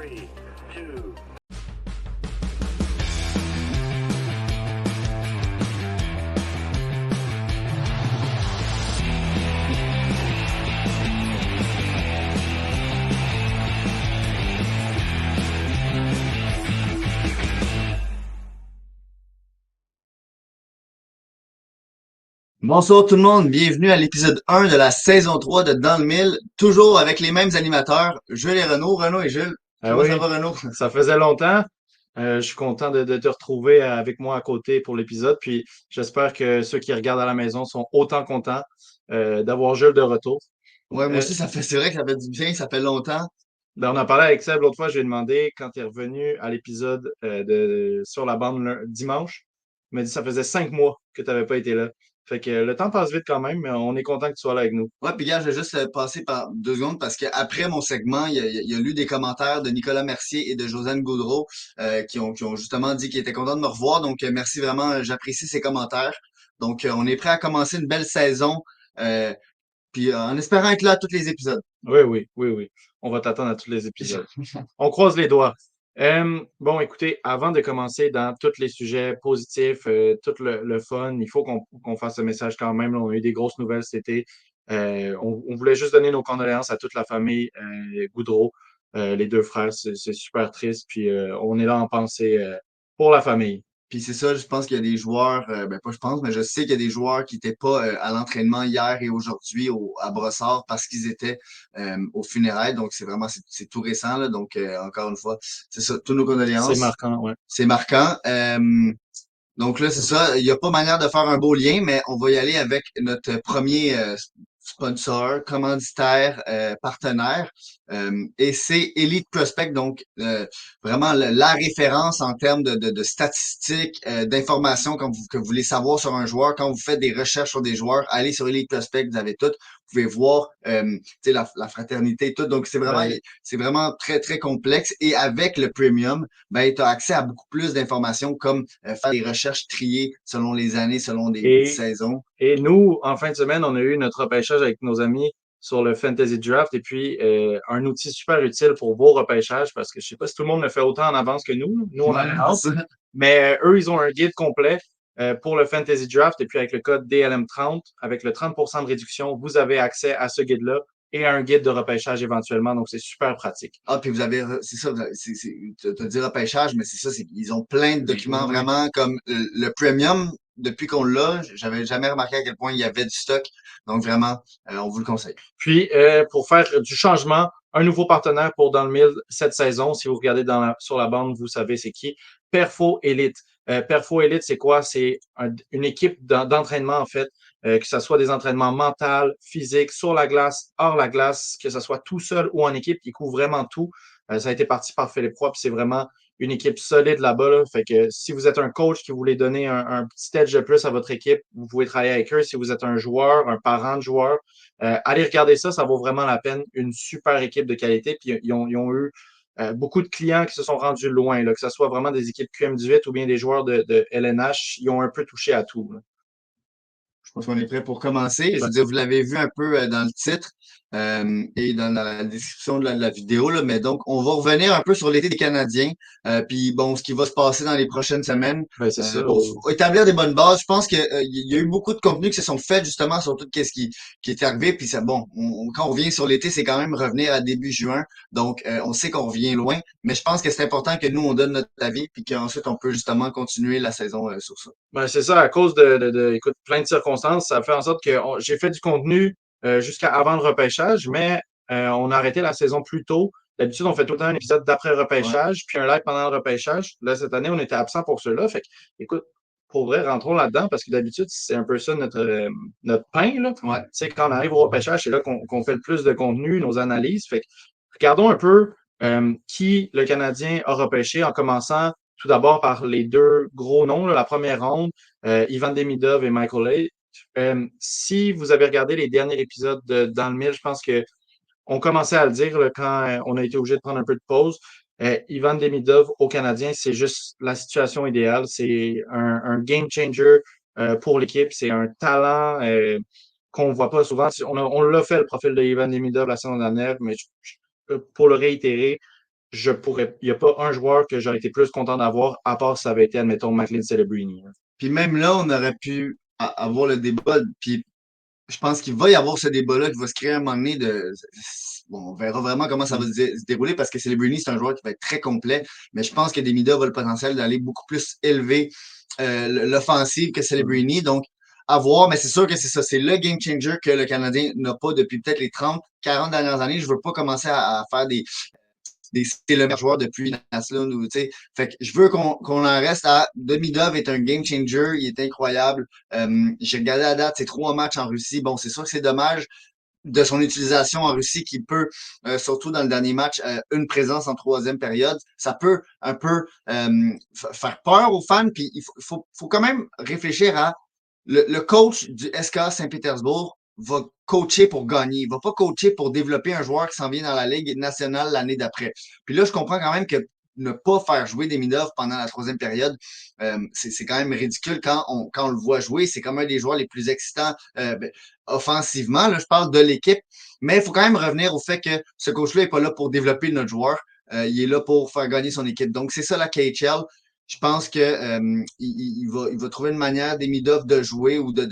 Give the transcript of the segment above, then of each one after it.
3, 2. Bonsoir tout le monde, bienvenue à l'épisode 1 de la saison 3 de Dans le Mille, toujours avec les mêmes animateurs, Jules et Renaud, Renaud et Jules. Ah Comment ça oui, va Renaud? ça faisait longtemps. Je suis content de te retrouver avec moi à côté pour l'épisode. Puis j'espère que ceux qui regardent à la maison sont autant contents d'avoir Jules de retour. Ouais, moi Euh, aussi c'est vrai que ça fait du bien, ça fait longtemps. on a parlé avec Seb l'autre fois, je lui ai demandé quand il est revenu à l'épisode sur la bande dimanche. Il m'a dit que ça faisait 5 mois que tu n'avais pas été là. Fait que le temps passe vite quand même, mais on est content que tu sois là avec nous. Ouais, puis gars, je vais juste passer par 2 secondes parce qu'après mon segment, il y a lu des commentaires de Nicolas Mercier et de Josiane Gaudreau qui ont justement dit qu'ils étaient contents de me revoir. Donc merci vraiment, j'apprécie ces commentaires. Donc on est prêt à commencer une belle saison, euh, puis en espérant être là à tous les épisodes. Oui, oui, oui, oui. On va t'attendre à tous les épisodes. On croise les doigts. Bon, écoutez, avant de commencer dans tous les sujets positifs, tout le fun, il faut qu'on fasse ce message quand même. Là, on a eu des grosses nouvelles cet été. On voulait juste donner nos condoléances à toute la famille Goudreau, les deux frères. C'est super triste. Puis on est là en pensée pour la famille. Puis c'est ça, je pense qu'il y a des joueurs, ben pas je pense, mais je sais qu'il y a des joueurs qui n'étaient pas à l'entraînement hier et aujourd'hui à Brossard parce qu'ils étaient au funérailles. Donc c'est tout récent là. Donc encore une fois, c'est ça, toutes nos C'est condoléances. marquant, ouais. C'est marquant. Donc là, c'est ça. Il n'y a pas manière de faire un beau lien, mais on va y aller avec notre premier sponsor, commanditaire, partenaire. Et c'est Elite Prospect, donc vraiment la référence en termes de statistiques, d'informations que vous voulez savoir sur un joueur. Quand vous faites des recherches sur des joueurs, allez sur Elite Prospect, vous avez tout. Vous pouvez voir tu sais, la fraternité et tout. Donc Ben, c'est vraiment très, très complexe. Et avec le premium, ben, tu as accès à beaucoup plus d'informations comme faire des recherches triées selon les années, selon des et saisons. Et nous, en fin de semaine, on a eu notre repêchage avec nos amis sur le Fantasy Draft et puis un outil super utile pour vos repêchages parce que je sais pas si tout le monde le fait autant en avance que nous. Nous, on a Ouais, hâte. c'est ça. Mais eux, ils ont un guide complet pour le Fantasy Draft et puis avec le code DLM30, avec le 30% de réduction, vous avez accès à ce guide-là et à un guide de repêchage éventuellement. Donc, c'est super pratique. Ah, puis c'est ça, t'as dit repêchage, mais c'est ça, ils ont plein de Oui, oui, documents oui. vraiment comme le premium. Depuis qu'on l'a, j'avais jamais remarqué à quel point il y avait du stock. Donc vraiment, on vous le conseille. Puis, pour faire du changement, un nouveau partenaire pour Dans le Mille cette saison. Si vous regardez sur la bande, vous savez c'est qui. Perfo Elite. Perfo Elite, c'est quoi? C'est une équipe d'entraînement, en fait, que ce soit des entraînements mentaux, physiques, sur la glace, hors la glace, que ce soit tout seul ou en équipe, qui couvre vraiment tout. Ça a été parti par Philippe Roy, puis c'est vraiment une équipe solide là-bas. Là. Fait que si vous êtes un coach qui voulait donner un petit edge de plus à votre équipe, vous pouvez travailler avec eux. Si vous êtes un joueur, un parent de joueur, allez regarder ça, ça vaut vraiment la peine. Une super équipe de qualité. Puis ils ont eu beaucoup de clients qui se sont rendus loin, là, que ce soit vraiment des équipes QM18 ou bien des joueurs de LNH. Ils ont un peu touché à tout. Là. Je pense qu'on est prêt pour commencer. Je Ben, veux dire, vous l'avez vu un peu dans le titre et dans la description de la vidéo, là, mais donc on va revenir un peu sur l'été des Canadiens, puis bon, ce qui va se passer dans les prochaines semaines c'est ça. pour établir des bonnes bases. Je pense que il y a eu beaucoup de contenus qui se sont faits justement sur tout ce qui est arrivé, puis ça, bon, quand on revient sur l'été, c'est quand même revenir à début juin, donc on sait qu'on revient loin, mais je pense que c'est important que nous on donne notre avis, puis qu'ensuite on peut justement continuer la saison sur ça. Ben, c'est ça, à cause écoute, plein de circonstances, ça fait en sorte que j'ai fait du contenu jusqu'à avant le repêchage, mais on a arrêté la saison plus tôt. D'habitude, on fait tout le temps un épisode d'après Ouais, repêchage, puis un live pendant le repêchage. Là, cette année, on était absent pour ceux-là. Fait que, écoute, pour vrai, rentrons là-dedans, parce que d'habitude, c'est un peu ça notre pain, là. Tu ouais. sais, quand on arrive au repêchage, c'est là qu'on fait le plus de contenu, nos analyses. Fait que, regardons un peu qui le Canadien a repêché en commençant tout d'abord par les deux gros noms, là, la première ronde, Ivan Demidov et Michael Hay. Si vous avez regardé les derniers épisodes Dans le Mille, je pense que on commençait à le dire là, quand on a été obligé de prendre un peu de pause. Ivan Demidov au Canadien, c'est juste la situation idéale. C'est un game changer pour l'équipe. C'est un talent qu'on ne voit pas souvent. On l'a fait le profil de Ivan Demidov la saison dernière, mais pour le réitérer, il n'y a pas un joueur que j'aurais été plus content d'avoir, à part si ça avait été, admettons, McLean Celebrini, là. Puis même là, on aurait pu avoir le débat, puis je pense qu'il va y avoir ce débat-là qui va se créer à un moment donné bon, on verra vraiment comment ça va Mm. se dérouler parce que Celebrini, c'est un joueur qui va être très complet, mais je pense que Demida a le potentiel d'aller beaucoup plus élever l'offensive que Mm. Celebrini. Donc, à voir, mais c'est sûr que c'est ça. C'est le game changer que le Canadien n'a pas depuis peut-être les 30, 40 dernières années. Je veux pas commencer à faire c'est le meilleur joueur depuis Naslund. Ou, tu sais. Fait que je veux qu'on en reste à Demidov est un game changer, il est incroyable. J'ai regardé à date ses 3 matchs en Russie. Bon, c'est sûr que c'est dommage de son utilisation en Russie qui peut, surtout dans le dernier match, une présence en troisième période. Ça peut un peu faire peur aux fans. Puis faut quand même réfléchir à le coach du SKA Saint-Pétersbourg va coacher pour gagner. Il va pas coacher pour développer un joueur qui s'en vient dans la Ligue nationale l'année d'après. Puis là, je comprends quand même que ne pas faire jouer des Demidov pendant la troisième période, c'est quand même ridicule quand on le voit jouer. C'est comme un des joueurs les plus excitants offensivement. Là, je parle de l'équipe. Mais il faut quand même revenir au fait que ce coach-là n'est pas là pour développer notre joueur. Il est là pour faire gagner son équipe. Donc, c'est ça la KHL. Je pense que il va trouver une manière d'Emidov de jouer ou de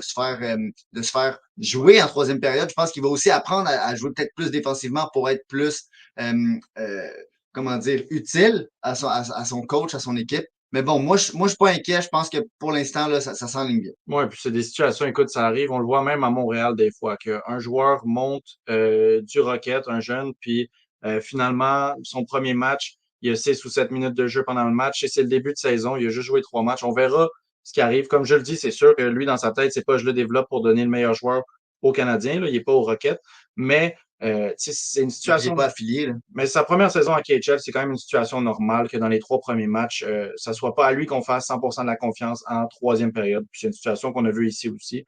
se faire jouer en troisième période. Je pense qu'il va aussi apprendre à jouer peut-être plus défensivement pour être plus euh, euh, comment dire utile à son coach, à son équipe. Mais bon, moi, je suis pas inquiet. Je pense que pour l'instant, là, ça s'enligne bien. Ouais, puis c'est des situations, écoute, ça arrive, on le voit même à Montréal des fois, qu'un joueur monte du Rocket, un jeune, puis finalement, son premier match, il y a 6 ou 7 minutes de jeu pendant le match, et c'est le début de saison, il a juste joué 3 matchs. On verra ce qui arrive. Comme je le dis, c'est sûr que lui, dans sa tête, c'est pas je le développe pour donner le meilleur joueur au Canadien, là, il est pas au Rocket, mais tu sais, c'est une Non, puis il n'est situation. pas affilié, là. Mais sa première saison à KHL, c'est quand même une situation normale que dans les 3 premiers matchs, ça soit pas à lui qu'on fasse 100% de la confiance en troisième période. Puis c'est une situation qu'on a vue ici aussi.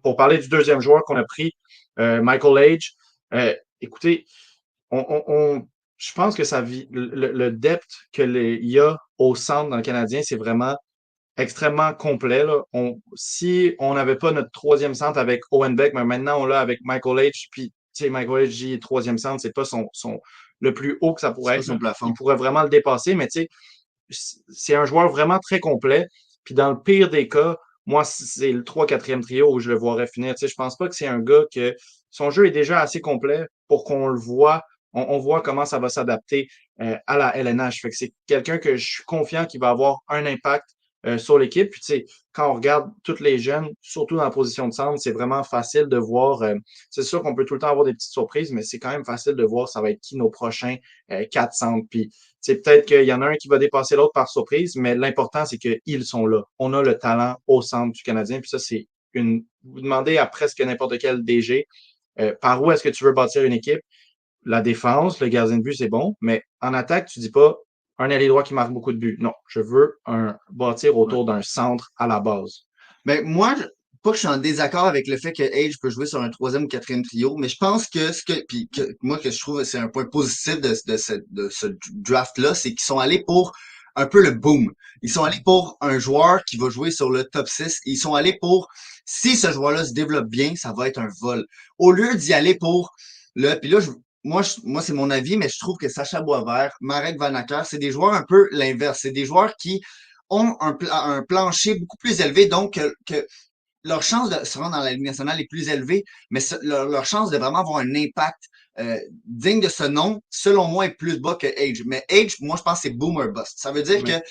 Pour parler du deuxième joueur qu'on a pris, Michael Age, écoutez, je pense que le depth il y a au centre dans le Canadien, c'est vraiment extrêmement complet, là. Si on n'avait pas notre troisième centre avec Owen Beck, mais maintenant on l'a avec Michael H. Puis, tu sais, Michael H. dit troisième centre, c'est pas le plus haut que ça C'est pourrait pas être, là. son Il plafond. pourrait vraiment le dépasser, mais tu sais, c'est un joueur vraiment très complet. Puis dans le pire des cas, moi, c'est le 3 4e trio où je le voirais finir. Tu sais, je pense pas que c'est un gars que son jeu est déjà assez complet pour qu'on le voit. On voit comment ça va s'adapter à la LNH. Fait que c'est quelqu'un que je suis confiant qu'il va avoir un impact sur l'équipe. Puis, tu sais, quand on regarde tous les jeunes, surtout dans la position de centre, c'est vraiment facile de voir. C'est sûr qu'on peut tout le temps avoir des petites surprises, mais c'est quand même facile de voir ça va être qui nos prochains 4 centres. Puis, c'est peut-être qu'il y en a un qui va dépasser l'autre par surprise, mais l'important, c'est qu'ils sont là. On a le talent au centre du Canadien, puis ça, c'est vous demandez à presque n'importe quel DG, par où est-ce que tu veux bâtir une équipe? La défense, le gardien de but, c'est bon, mais en attaque, tu dis pas un ailier droit qui marque beaucoup de buts. Non, je veux bâtir Ouais. autour d'un centre à la base. Ben, pas que je suis en désaccord avec le fait que Age peut jouer sur un troisième ou quatrième trio, mais je pense que moi, que je trouve, c'est un point positif de ce draft-là, c'est qu'ils sont allés pour un peu le boom. Ils sont allés pour un joueur qui va jouer sur le top 6. Ils sont allés pour, si ce joueur-là se développe bien, ça va être un vol. Au lieu d'y aller pour puis là, moi, c'est mon avis, mais je trouve que Sacha Boisvert, Marek Vanacker, c'est des joueurs un peu l'inverse. C'est des joueurs qui ont un plancher beaucoup plus élevé, donc que leur chance de se rendre dans la Ligue nationale est plus élevée, mais leur chance de vraiment avoir un impact digne de ce nom, selon moi, est plus bas que Age. Mais Age, moi, je pense que c'est boomer bust. Ça veut dire que Mais,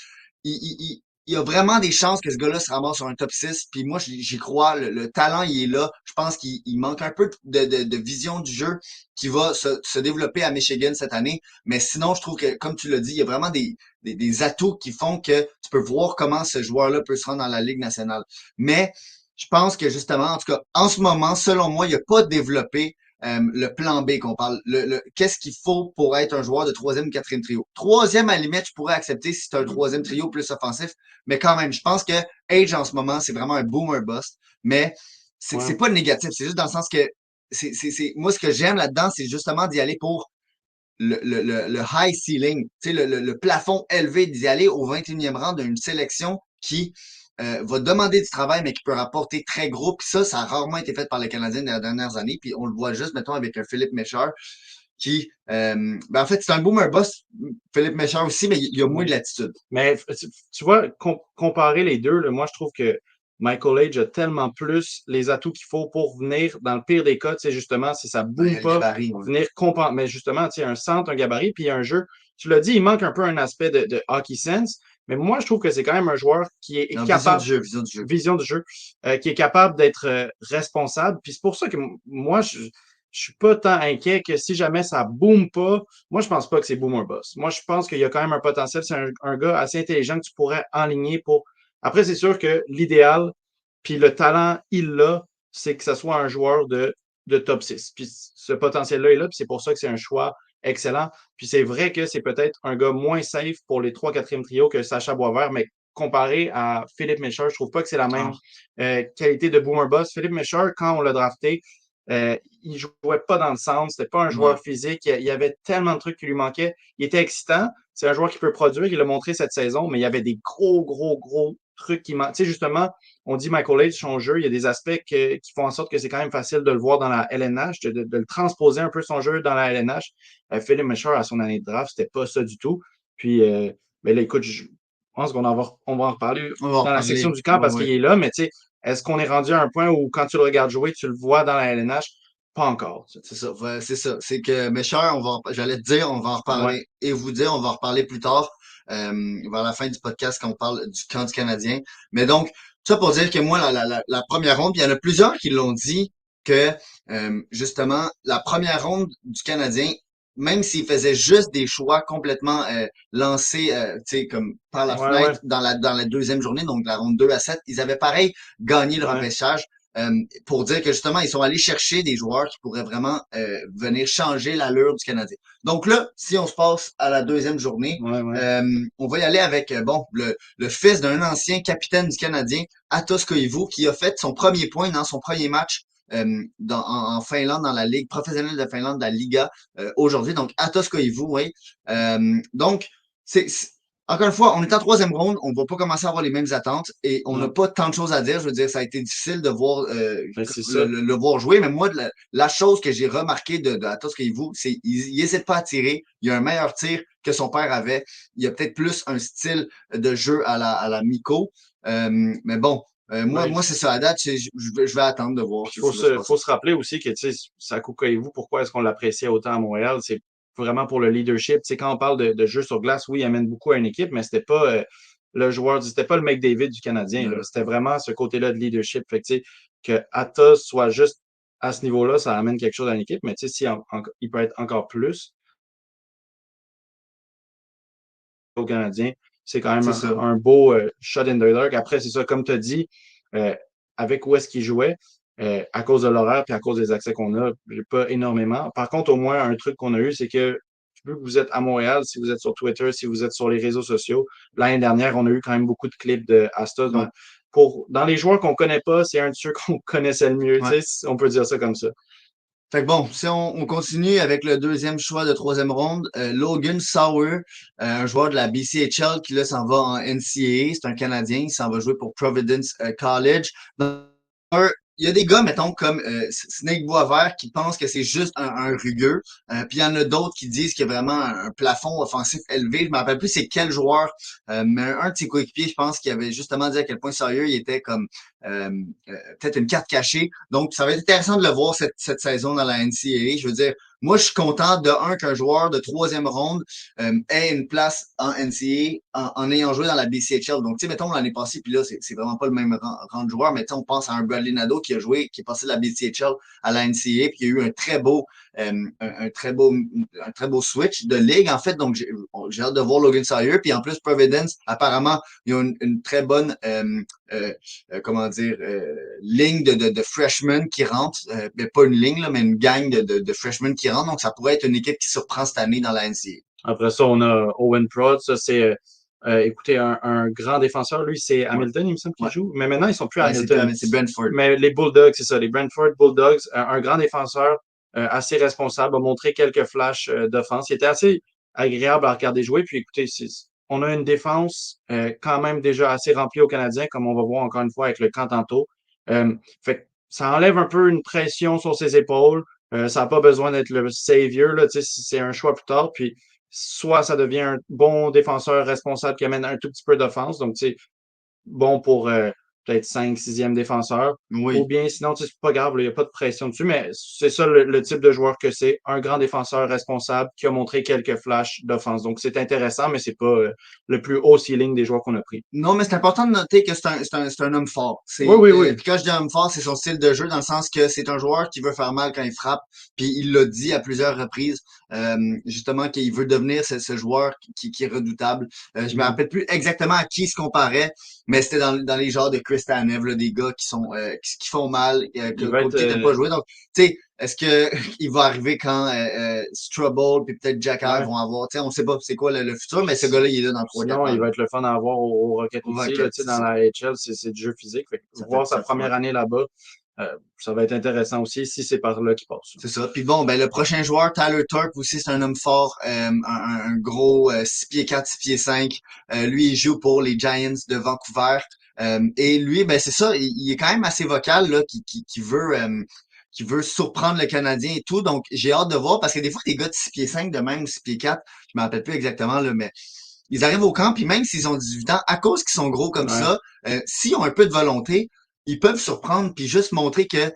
il y a vraiment des chances que ce gars-là se ramasse sur un top 6. Puis moi, j'y crois. Le talent, il est là. Je pense qu'il manque un peu de vision du jeu qui va se développer à Michigan cette année. Mais sinon, je trouve que, comme tu l'as dit, il y a vraiment des atouts qui font que tu peux voir comment ce joueur-là peut se rendre dans la Ligue nationale. Mais je pense que justement, en tout cas, en ce moment, selon moi, il n'a pas développé le plan B qu'on parle. Qu'est-ce qu'il faut pour être un joueur de troisième ou quatrième trio? Troisième, à la limite, je pourrais accepter si c'est un troisième trio plus offensif, mais quand même, je pense que Age en ce moment, c'est vraiment un boomer bust. Mais c'est ouais. pas négatif, c'est juste dans le sens que moi, ce que j'aime là-dedans, c'est justement d'y aller pour le high ceiling, tu sais, le plafond élevé, d'y aller au 21e rang d'une sélection qui va demander du travail, mais qui peut rapporter très gros. Puis ça a rarement été fait par les Canadiens dans les dernières années. Puis on le voit juste, mettons, avec un Philippe Mécheur, en fait, c'est un boomer boss, Philippe Méchard aussi, mais il y a moins de latitude. Mais tu vois, comparer les deux, là, moi, je trouve que Michael Age a tellement plus les atouts qu'il faut pour venir, dans le pire des cas, tu sais, justement, si ça Ben, il y boom a le pas, gabarit, ouais. venir compenser. Mais justement, tu sais, un centre, un gabarit, puis un jeu. Tu l'as dit, il manque un peu un aspect de hockey sense, mais moi, je trouve que c'est quand même un joueur qui est Non, capable, vision du jeu. vision du jeu, qui est capable d'être responsable. Puis c'est pour ça que moi, je suis pas tant inquiet que si jamais ça boom pas, moi, je pense pas que c'est boomer boss. Moi, je pense qu'il y a quand même un potentiel. C'est un gars assez intelligent que tu pourrais enligner pour. Après, c'est sûr que l'idéal, puis le talent, il l'a, c'est que ce soit un joueur de top 6. Puis ce potentiel-là est là, puis c'est pour ça que c'est un choix excellent. Puis c'est vrai que c'est peut-être un gars moins safe pour les 3-4e trios que Sacha Boisvert, mais comparé à Philippe Mécheur, je trouve pas que c'est la même Ah, qualité de boomer boss. Philippe Mécheur, quand on l'a drafté, il jouait pas dans le centre, c'était pas un joueur ouais. physique, il y avait tellement de trucs qui lui manquaient. Il était excitant, c'est un joueur qui peut produire, il l'a montré cette saison, mais il y avait des gros trucs qui manquent. Tu sais, justement, on dit Michael Age, son jeu, il y a des aspects qui font en sorte que c'est quand même facile de le voir dans la LNH, de le transposer un peu son jeu dans la LNH. Philippe Mesher, à son année de draft, c'était pas ça du tout. Puis, ben là, écoute, je pense on va en reparler On va en dans la section reparler. du camp Ouais, parce ouais. qu'il est là, mais tu sais, est-ce qu'on est rendu à un point où quand tu le regardes jouer, tu le vois dans la LNH? Pas encore. C'est ça, ouais, c'est ça. C'est que, mes chers, j'allais te dire, on va en Ouais, reparler et vous dire, on va en reparler plus tard, vers la fin du podcast quand on parle du camp du Canadien. Mais donc, ça pour dire que moi, la première ronde, puis il y en a plusieurs qui l'ont dit que, justement, la première ronde du Canadien, même s'ils faisaient juste des choix complètement lancés, tu sais, comme par la ouais, fenêtre dans la deuxième journée, donc la ronde 2 à 7, ils avaient pareil gagné le ouais, repêchage. Pour dire que justement, ils sont allés chercher des joueurs qui pourraient vraiment venir changer l'allure du Canadien. Donc là, si on se passe à la deuxième journée, ouais. on va y aller avec bon le fils d'un ancien capitaine du Canadien, Atos Koivu, qui a fait son premier point dans son premier match en Finlande, dans la Ligue professionnelle de Finlande, de la Liga, aujourd'hui. Donc, Atos Koivu, oui. Donc, c'est encore une fois, on est en troisième ronde, on va pas commencer à avoir les mêmes attentes et on n'a Non, pas tant de choses à dire. Je veux dire, ça a été difficile de voir mais c'est ça. le voir jouer, mais moi, la chose que j'ai remarqué de Atos Koivu, c'est qu'il n'hésite pas à tirer. Il a un meilleur tir que son père avait. Il a peut-être plus un style de jeu à la Miko. Mais bon, Oui. moi c'est ça. À date, je vais attendre de voir Puis ce qui va se passer. faut se rappeler aussi que, tu sais, Sakou vous pourquoi est-ce qu'on l'appréciait autant à Montréal? C'est vraiment pour le leadership. Tu sais, quand on parle de jeu sur glace, oui, il amène beaucoup à une équipe, mais c'était pas le joueur, c'était pas le McDavid du Canadien, là. Là. C'était vraiment ce côté-là de leadership. Fait que, tu sais, que Atos soit juste à ce niveau-là, ça amène quelque chose à une équipe, mais tu sais, si il peut être encore plus au Canadien, c'est quand même C'est ça. un beau shot in the dark. Après, c'est ça, comme tu as dit, euh, avec où est-ce qu'il jouait, à cause de l'horaire puis à cause des accès qu'on a, pas énormément. Par contre, au moins, un truc qu'on a eu, c'est que vu que vous êtes à Montréal, si vous êtes sur Twitter, si vous êtes sur les réseaux sociaux, l'année dernière, on a eu quand même beaucoup de clips de Astos. Ouais. Donc, dans les joueurs qu'on connaît pas, c'est un de ceux qu'on connaissait le mieux. Ouais. Tu sais, on peut dire ça comme ça. Fait que bon, si on continue avec le deuxième choix de troisième ronde, Logan Sauer, un joueur de la BCHL qui là s'en va en NCAA, c'est un Canadien, il s'en va jouer pour Providence College. Il y a des gars, mettons, comme Snake Boisvert qui pensent que c'est juste un rugueux. Puis il y en a d'autres qui disent qu'il y a vraiment un plafond offensif élevé. Je me rappelle plus c'est quel joueur, mais un de ses coéquipiers, je pense, qui avait justement dit à quel point sérieux il était comme euh, peut-être une carte cachée. Donc, ça va être intéressant de le voir cette saison dans la NCAA. Je veux dire, moi, je suis content de un qu'un joueur de troisième ronde ait une place en NCAA en ayant joué dans la BCHL. Donc, tu sais, mettons l'année passée, puis là, c'est vraiment pas le même rang de joueur, mais tu sais, on pense à un Bradley Nadeau qui a joué, qui est passé de la BCHL à la NCAA, puis il y a eu un très beau switch de ligue, en fait. Donc, j'ai hâte de voir Logan Sawyer. Puis en plus, Providence, apparemment, ils ont une très bonne comment dire, ligne de freshmen qui rentrent, mais pas une ligne, là, mais une gang de freshmen qui rentrent. Donc, ça pourrait être une équipe qui surprend cette année dans la NCAA. Après ça, on a Owen Prod. Ça, c'est, écoutez, un grand défenseur. Lui, c'est Ouais, Hamilton, il me semble qu'il ouais. joue. Mais maintenant, ils sont plus à Ben, Hamilton. c'est Brentford. Mais les Bulldogs, c'est ça, les Brentford Bulldogs, un grand défenseur, assez responsable, a montré quelques flashs d'offense. Il était assez agréable à regarder jouer. Puis écoutez, on a une défense quand même déjà assez remplie au Canadien, comme on va voir encore une fois avec le camp tantôt. Fait que ça enlève un peu une pression sur ses épaules. Ça n'a pas besoin d'être le savior, là, tu sais, si c'est un choix plus tard. Puis soit ça devient un bon défenseur responsable qui amène un tout petit peu d'offense. Donc, tu sais, bon pour peut-être 5, 6e défenseur. Ou Oui. bien sinon, tu sais, c'est pas grave, il n'y a pas de pression dessus, mais c'est ça le type de joueur que c'est. Un grand défenseur responsable qui a montré quelques flashs d'offense. Donc c'est intéressant, mais c'est pas le plus haut ceiling des joueurs qu'on a pris. Non, mais c'est important de noter que c'est un homme fort. Oui, oui, oui. Puis quand je dis homme fort, c'est son style de jeu, dans le sens que c'est un joueur qui veut faire mal quand il frappe. Puis il l'a dit à plusieurs reprises, justement, qu'il veut devenir ce joueur qui est redoutable. Je me Mhm. rappelle plus exactement à qui il se comparait, mais c'était dans les genres de Chris Tanev, là, des gars qui sont qui font mal, Il va être contre qui t'aimes pas jouer. Donc, tu sais, est-ce que il va arriver quand Struble puis peut-être Jack ouais. vont avoir, tu sais, on sait pas c'est quoi le futur, mais ce gars-là, il est là dans 3-4 Sinon, ans, il là. va être le fun à avoir au Rocket Au aussi. Là, Rocket, tu sais, c'est dans ça. la AHL, c'est du jeu physique. Fait que voir sa Ouais. première année là-bas, ça va être intéressant aussi si c'est par là qu'il passe. C'est ça. Puis bon, ben le prochain joueur, Tyler Turk, aussi, c'est un homme fort, un gros 6 pieds 4, 6 pieds 5. Lui, il joue pour les Giants de Vancouver. Et lui, ben c'est ça, il est quand même assez vocal, là, qui veut surprendre le Canadien et tout. Donc, j'ai hâte de voir, parce que des fois, des gars de 6 pieds 5, de même 6 pieds 4, je me rappelle plus exactement, là, mais ils arrivent au camp, puis même s'ils ont 18 ans, à cause qu'ils sont gros comme Ouais. ça, s'ils ont un peu de volonté, ils peuvent surprendre puis juste montrer que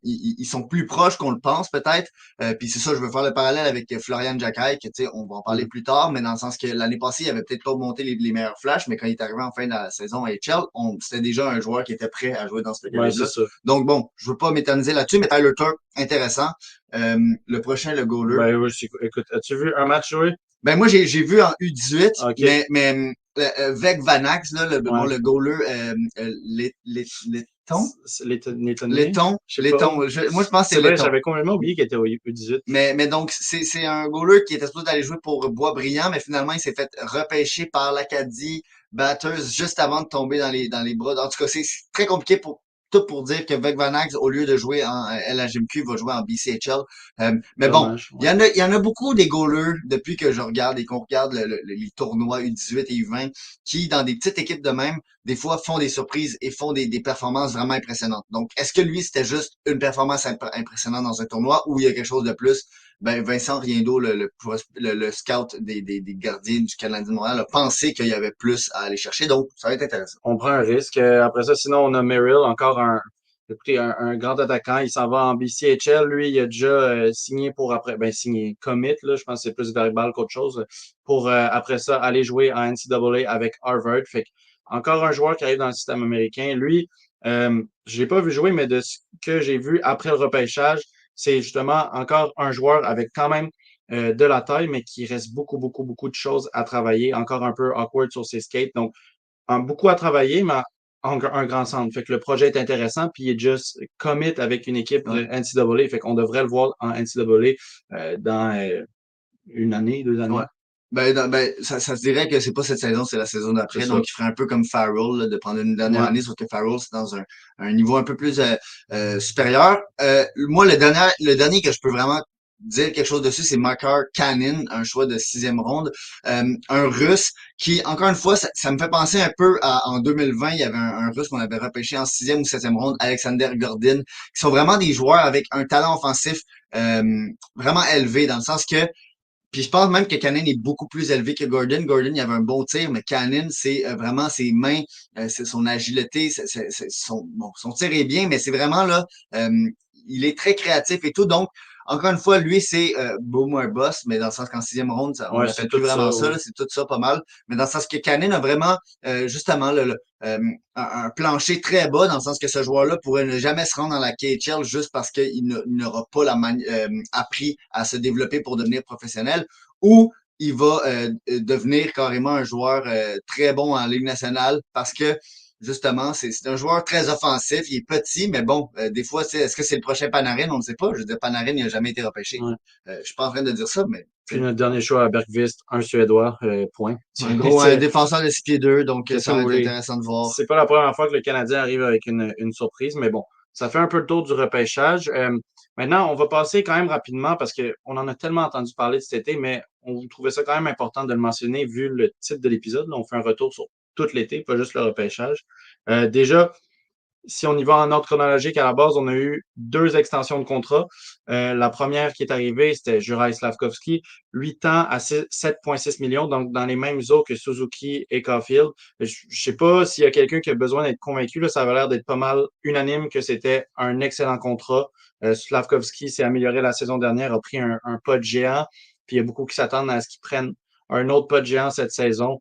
ils sont plus proches qu'on le pense peut-être. Puis c'est ça, je veux faire le parallèle avec Florian Jacquet, que tu sais, on va en parler Mhm. plus tard, mais dans le sens que l'année passée, il avait peut-être pas monté les meilleurs flashs, mais quand il est arrivé en fin de la saison à HL, c'était déjà un joueur qui était prêt à jouer dans ce Ouais, c'est calibre-là. ça. Donc bon, je veux pas m'éterniser là-dessus, mais Tyler Turk, intéressant. Le prochain, le goaler. Ben oui, écoute, as-tu vu un match joué? Ben moi j'ai vu en U18, OK. mais Vec Vanax, là, bon, Ouais. le goaler L'étonné? Letton, Je sais pas. Letton. Moi je pense que c'est C'est vrai, Letton. j'avais complètement oublié qu'il était au U18. Mais donc c'est un goaler qui était supposé aller jouer pour Boisbriand, mais finalement il s'est fait repêcher par l'Acadie Batters juste avant de tomber dans les bras. En tout cas, c'est très compliqué pour tout pour dire que Vec Vanax, au lieu de jouer en LHMQ, va jouer en BCHL. Mais bon, Dommage. Ouais. il y en a beaucoup des goalers depuis que je regarde et qu'on regarde les tournois U18 et U20 qui, dans des petites équipes de même, des fois font des surprises et font des performances vraiment impressionnantes. Donc, est-ce que lui, c'était juste une performance impressionnante dans un tournoi ou il y a quelque chose de plus? Ben, Vincent Riendo, le scout des gardiens du Canadien de Montréal, a pensé qu'il y avait plus à aller chercher. Donc, ça va être intéressant. On prend un risque. Après ça, sinon, on a Merrill, encore écoutez, un grand attaquant. Il s'en va en BCHL. Lui, il a déjà signé pour après, ben, signé commit, là. Je pense que c'est plus verbal qu'autre chose. Pour après ça, aller jouer en NCAA avec Harvard. Fait que, encore un joueur qui arrive dans le système américain. Lui, je l'ai pas vu jouer, mais de ce que j'ai vu après le repêchage, c'est justement encore un joueur avec quand même de la taille, mais qui reste beaucoup, beaucoup, beaucoup de choses à travailler. Encore un peu awkward sur ses skates. Donc, beaucoup à travailler, mais en un grand centre. Fait que le projet est intéressant, puis il est juste commit avec une équipe de Ouais. NCAA. Fait qu'on devrait le voir en NCAA dans une année, deux Ouais. années. Ben, ça se dirait que c'est pas cette saison, c'est la saison C'est d'après. ça. Donc, il ferait un peu comme Farrell, là, de prendre une dernière Ouais. année, sauf que Farrell, c'est dans un niveau un peu plus supérieur. Moi, le dernier que je peux vraiment dire quelque chose dessus, c'est Makar Kanin, un choix de 6e ronde. Un Russe qui, encore une fois, ça me fait penser un peu en 2020, il y avait un Russe qu'on avait repêché en 6e ou 7e ronde, Alexander Gordin, qui sont vraiment des joueurs avec un talent offensif vraiment élevé, dans le sens que puis je pense même que Cannon est beaucoup plus élevé que Gordon. Gordon, il avait un bon tir, mais Cannon, c'est vraiment ses mains, c'est son agilité, son tir est bien, mais c'est vraiment là, il est très créatif et tout. Donc, encore une fois, lui, c'est boom un boss, mais dans le sens qu'en 6e ronde, on Ouais, c'est l'appelle plus tout vraiment ça, ça, oui. là, c'est tout ça pas mal. Mais dans le sens que Cannon a vraiment justement un plancher très bas, dans le sens que ce joueur-là pourrait ne jamais se rendre dans la KHL juste parce qu'il n'aura pas appris à se développer pour devenir professionnel, ou il va devenir carrément un joueur très bon en Ligue nationale parce que justement, c'est un joueur très offensif, il est petit, mais bon, des fois, est-ce que c'est le prochain Panarin? On ne sait pas. Je veux dire, Panarin, il n'a jamais été repêché. Ouais. Je suis pas en train de dire ça, mais Puis tu sais, notre dernier choix à Bergvist, un Suédois, point. un gros un défenseur de 6 pieds 2, donc Qu'est-ce que ça vous va être voulez? intéressant de voir. C'est pas la première fois que le Canadien arrive avec une surprise, mais bon, ça fait un peu le tour du repêchage. Maintenant, on va passer quand même rapidement parce qu'on en a tellement entendu parler cet été, mais on trouvait ça quand même important de le mentionner vu le titre de l'épisode. Là, on fait un retour sur tout l'été, pas juste le repêchage. Déjà, si on y va en ordre chronologique, à la base, on a eu 2 extensions de contrat. La première qui est arrivée, c'était Juraj Slafkovský, 8 ans à 7,6 millions, donc dans les mêmes eaux que Suzuki et Caulfield. Je sais pas s'il y a quelqu'un qui a besoin d'être convaincu, là, ça avait l'air d'être pas mal unanime que c'était un excellent contrat. Slafkovský s'est amélioré la saison dernière, a pris un pas de géant, puis il y a beaucoup qui s'attendent à ce qu'il prenne un autre pas de géant cette saison.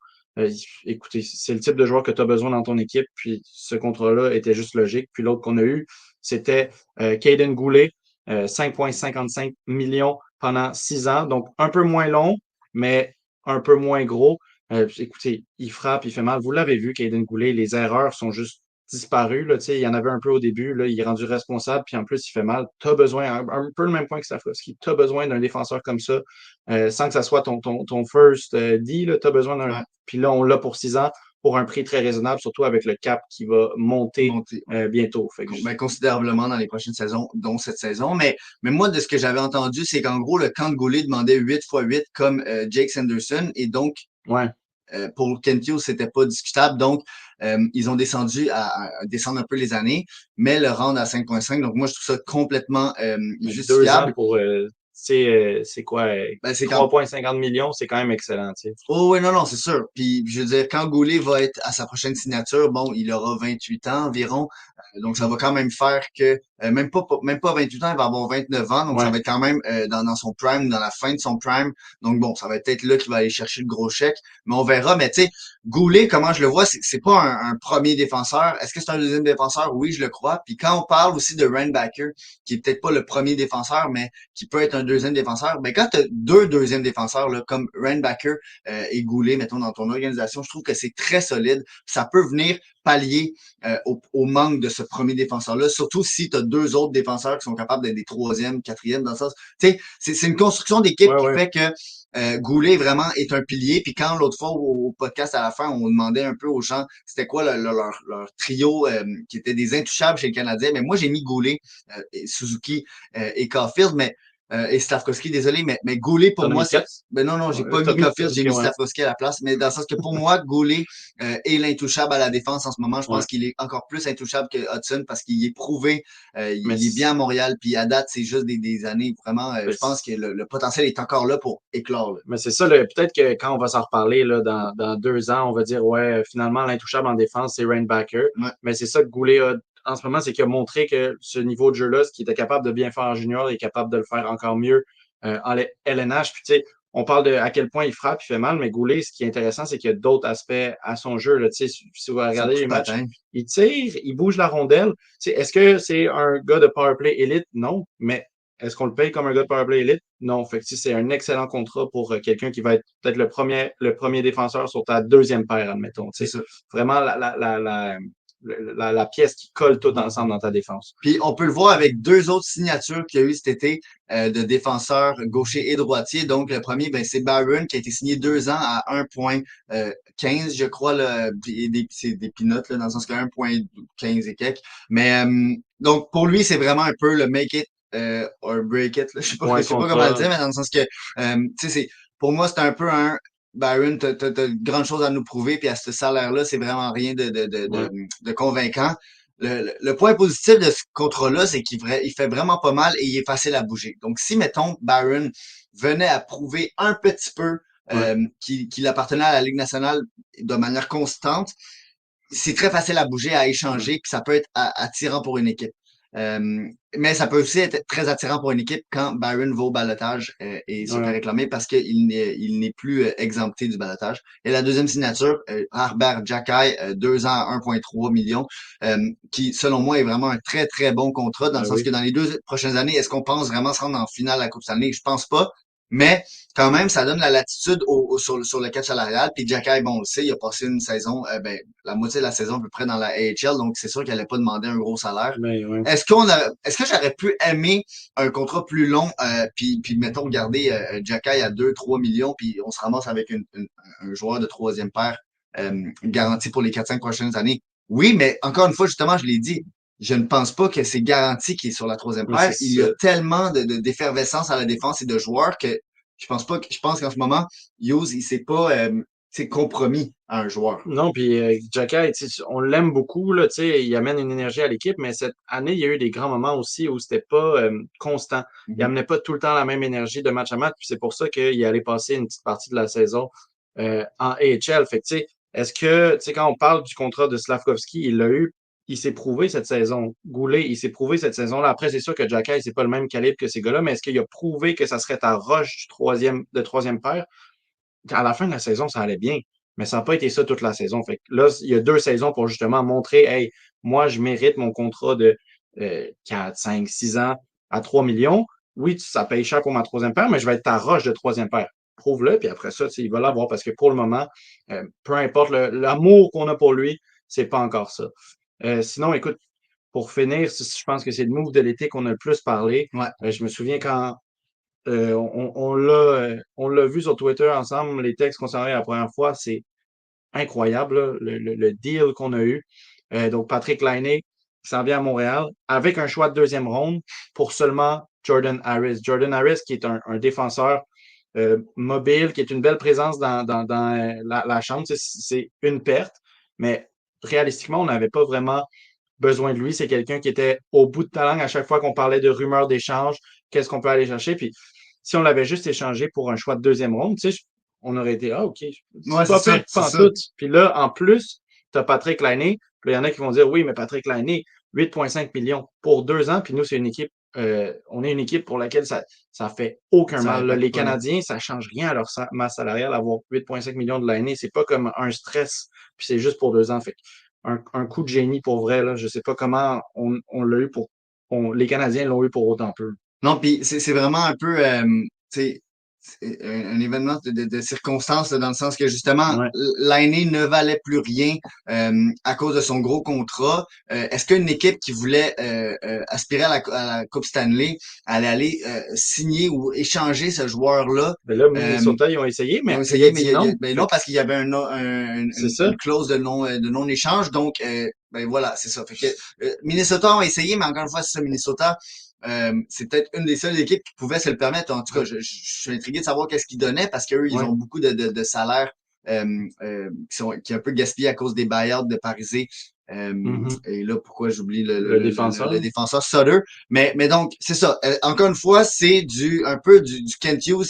Écoutez, c'est le type de joueur que tu as besoin dans ton équipe, puis ce contrat-là était juste logique. Puis l'autre qu'on a eu, c'était Caden Goulet, 5,55 millions pendant 6 ans, donc un peu moins long, mais un peu moins gros. Écoutez, il frappe, il fait mal. Vous l'avez vu, Caden Goulet, les erreurs sont juste disparues. Là, il y en avait un peu au début, là, il est rendu responsable, puis en plus, il fait mal. Tu as besoin, un peu le même point que Stafkovski, tu as besoin d'un défenseur comme ça, sans que ça soit ton first D, tu as besoin d'un. Ouais, Puis là, on l'a pour 6 ans pour un prix très raisonnable, surtout avec le cap qui va monter monter, ouais. bientôt. Fait que Ben, considérablement dans les prochaines saisons, dont cette saison. Mais moi, de ce que j'avais entendu, c'est qu'en gros, le camp de Goulet demandait 8x8 comme Jake Sanderson. Et donc, ouais. pour Kent Hughes, c'était pas discutable. Donc, ils ont descendu à descendre un peu les années, mais le rendre à 5,5. Donc, moi, je trouve ça complètement Mais 2 ans justifiable. pour, c'est quoi, Ben, c'est quand 3,50 millions, c'est quand même excellent, tu sais. Oh oui, non, non, c'est sûr. Puis je veux dire, quand Goulet va être à sa prochaine signature, bon, il aura 28 ans environ. Donc ça Mm. va quand même faire que même pas 28 ans, il va avoir 29 ans. Donc ça Ouais. va être quand même dans son prime, dans la fin de son prime. Donc bon, ça va être là qu'il va aller chercher le gros chèque. Mais on verra. Mais tu sais, Goulet, comment je le vois, c'est pas un premier défenseur. Est-ce que c'est un deuxième défenseur? Oui, je le crois. Puis quand on parle aussi de Backer, qui est peut-être pas le premier défenseur, mais qui peut être un deuxième défenseur, ben quand tu as deux deuxièmes défenseurs là, comme Backer et Goulet, mettons, dans ton organisation, je trouve que c'est très solide. Ça peut venir pallier au manque de ce premier défenseur-là, surtout si tu as deux autres défenseurs qui sont capables d'être des troisièmes, quatrièmes, dans le sens. Tu sais, c'est une construction d'équipe Ouais, qui ouais. fait que Goulet vraiment est un pilier. Puis quand l'autre fois au podcast à la fin, on demandait un peu aux gens c'était quoi leur trio qui était des intouchables chez le Canadien. Mais moi, j'ai mis Goulet, Suzuki et Caulfield, et Stavkovski, désolé, mais Goulet, pour T'en as moi, mis c'est. 4? Ben non, non, j'ai pas T'as mis mis, Caulfield, j'ai ok, mis ouais. Stavkovski à la place. Mais dans le sens que pour moi, Goulet est l'intouchable à la défense en ce moment. Je pense Ouais. qu'il est encore plus intouchable que Hudson parce qu'il est prouvé, Mais, il est bien à Montréal. Puis à date, c'est juste des années vraiment. mais Je pense que le potentiel est encore là pour éclore. Là. Mais c'est ça, peut-être que quand on va s'en reparler là, dans 2 ans, on va dire ouais, finalement, l'intouchable en défense, c'est Rainbacker. Ouais, Mais c'est ça que Goulet a en ce moment, c'est qu'il a montré que ce niveau de jeu-là, ce qu'il était capable de bien faire en junior, il est capable de le faire encore mieux en LNH. Puis tu sais, on parle de à quel point il frappe, il fait mal, mais Goulet, ce qui est intéressant, c'est qu'il y a d'autres aspects à son jeu. Là. Tu sais, si vous son regardez coup de les matchs, patin. il tire, il bouge la rondelle. Tu sais, est-ce que c'est un gars de powerplay élite? Non, mais est-ce qu'on le paye comme un gars de Powerplay Elite? Non. Fait que si c'est un excellent contrat pour quelqu'un qui va être peut-être le premier défenseur sur ta deuxième paire, admettons. C'est Tu sais. ça. Vraiment la pièce qui colle tout ensemble dans ta défense. Puis on peut le voir avec deux autres signatures qu'il y a eu cet été de défenseurs gauchers et droitiers. Donc le premier, ben, c'est Byron qui a été signé 2 ans à 1,15, je crois. Là, c'est des peanuts, là, dans le sens que 1,15 et quelques. Mais donc pour lui, c'est vraiment un peu le make it or break it. Là. Je Ouais, sais pas comment le dire, contrat. mais dans le sens que tu sais, pour moi, c'est un peu un Byron, t'as de grandes choses à nous prouver, puis à ce salaire-là, c'est vraiment rien Ouais. de convaincant. Le point positif de ce contrat-là, c'est il fait vraiment pas mal et il est facile à bouger. Donc, si, mettons, Byron venait à prouver un petit peu Ouais. qu'il appartenait à la Ligue nationale de manière constante, c'est très facile à bouger, à Ouais. échanger, puis ça peut être attirant pour une équipe. Mais ça peut aussi être très attirant pour une équipe quand Byron va au balotage et se fait Ouais. réclamer parce il n'est plus exempté du balotage. Et la deuxième signature, Harbert Jackay, 2 ans à 1,3 millions, qui, selon moi, est vraiment un très, très bon contrat, dans le Ben sens que oui. dans les 2 prochaines années, est-ce qu'on pense vraiment se rendre en finale à la Coupe Stanley? Je pense pas. Mais quand même, ça donne la latitude sur le catch salarial. Puis Jackay, bon, on le sait, il a passé une saison, ben, la moitié de la saison à peu près dans la AHL, donc c'est sûr qu'elle n'allait pas demander un gros salaire. Mais ouais. Est-ce que j'aurais pu aimer un contrat plus long, puis mettons garder Jackay à 2, 3 millions, puis on se ramasse avec un joueur de troisième paire garanti pour les 4, 5 prochaines années? Oui, mais encore une fois, justement, je l'ai dit, je ne pense pas que c'est garanti qu'il est sur la troisième Mais c'est paire. Il y a ça. tellement d'effervescence à la défense et de joueurs que je pense pas que je pense qu'en ce moment, Hughes, il sait pas. c'est compromis à un joueur. Non, puis Xhaka, on l'aime beaucoup, là, tu sais, il amène une énergie à l'équipe, mais cette année, il y a eu des grands moments aussi où c'était pas constant. Il Mhm. amenait pas tout le temps la même énergie de match à match, puis c'est pour ça qu'il allait passer une petite partie de la saison en AHL. Fait que, tu sais, est-ce que, tu sais, quand on parle du contrat de Slavkovski, il l'a eu, il s'est prouvé cette saison. Goulet, il s'est prouvé cette saison-là. Après, c'est sûr que Xhaka, c'est pas le même calibre que ces gars-là, mais est-ce qu'il a prouvé que ça serait ta roche de troisième paire? À la fin de la saison, ça allait bien, mais ça n'a pas été ça toute la saison. Fait que là, il y a 2 saisons pour justement montrer, hey, moi, je mérite mon contrat de 4, 5, 6 ans à 3 millions. Oui, ça paye cher pour ma troisième paire, mais je vais être ta roche de troisième paire. Prouve-le, puis après ça, il va l'avoir parce que pour le moment, peu importe l'amour qu'on a pour lui, c'est pas encore ça. Sinon, écoute, pour finir, je pense que c'est le move de l'été qu'on a le plus parlé. Ouais. Je me souviens quand on l'a vu sur Twitter ensemble, les textes qu'on s'en la première fois, c'est incroyable, là, le deal qu'on a eu. Donc, Patrick Laine qui s'en vient à Montréal avec un choix de deuxième ronde pour seulement Jordan Harris. Jordan Harris, qui est un défenseur mobile, qui est une belle présence dans la chambre. C'est une perte, mais réalistiquement, on n'avait pas vraiment besoin de lui. C'est quelqu'un qui était au bout de talent à chaque fois qu'on parlait de rumeurs d'échange. Qu'est-ce qu'on peut aller chercher? Puis, si on l'avait juste échangé pour un choix de deuxième ronde, tu sais, on aurait été, ah, OK, Ouais, c'est pas pire c'est ça. pantoute. Puis là, en plus, tu as Patrick Laine. Puis il y en a qui vont dire, oui, mais Patrick Laine, 8,5 millions pour 2 ans. Puis nous, c'est une équipe, on est une équipe pour laquelle ça fait aucun Ça mal. Là. impacte Les pas, là. Canadiens, ça change rien à leur masse salariale, avoir 8,5 millions de Laine. C'est pas comme un stress. Puis c'est juste pour 2 ans. Fait un coup de génie pour vrai. Là. Je sais pas comment on l'a eu pour. Les Canadiens l'ont eu pour autant peu. Non, puis c'est vraiment un peu, tu sais, c'est un événement de circonstance, là, dans le sens que justement, Ouais. l'année ne valait plus rien à cause de son gros contrat. Est-ce qu'une équipe qui voulait aspirer à la Coupe Stanley allait aller signer ou échanger ce joueur-là? Ben là, Euh, Minnesota, ils ont essayé, Ils mais ont il a essayé, mais dit non. ben Fait non, que parce qu'il y avait c'est ça. une clause de non-échange. Donc, ben voilà, c'est ça. Fait que Minnesota ont essayé, mais encore une fois, c'est ça, Minnesota, c'est peut-être une des seules équipes qui pouvait se le permettre. En tout cas, je suis intrigué de savoir qu'est-ce qu'ils donnaient parce qu'eux, ils Ouais. ont beaucoup de salaires qui est un peu gaspillés à cause des buyouts de Parisé. Mhm. Et là, pourquoi j'oublie Le défenseur. le défenseur Sutter. Mais donc, c'est ça. Encore une fois, c'est un peu du Kent Hughes.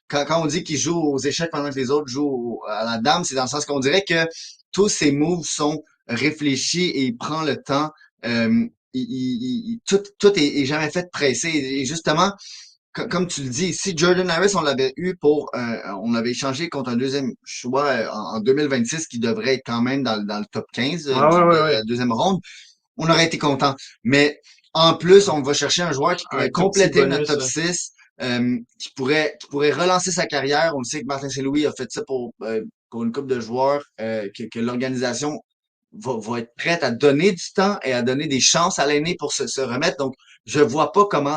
Quand on dit qu'il joue aux échecs pendant que les autres jouent à la dame, c'est dans le sens qu'on dirait que tous ces moves sont réfléchis et il prend le temps. Tout est jamais fait pressé. Et justement, comme tu le dis, si Jordan Harris, on l'avait eu on l'avait échangé contre un deuxième choix en 2026 qui devrait être quand même dans le top 15 Ouais, ouais, ouais, de ouais. la deuxième ronde, on aurait été content. Mais en plus, on va chercher un joueur qui Un pourrait tout petit compléter notre bonus, top là. 6, qui pourrait relancer sa carrière. On le sait que Martin Saint-Louis a fait ça pour une couple de joueurs, que l'organisation va être prête à donner du temps et à donner des chances à l'aîné pour se remettre. Donc, je vois pas comment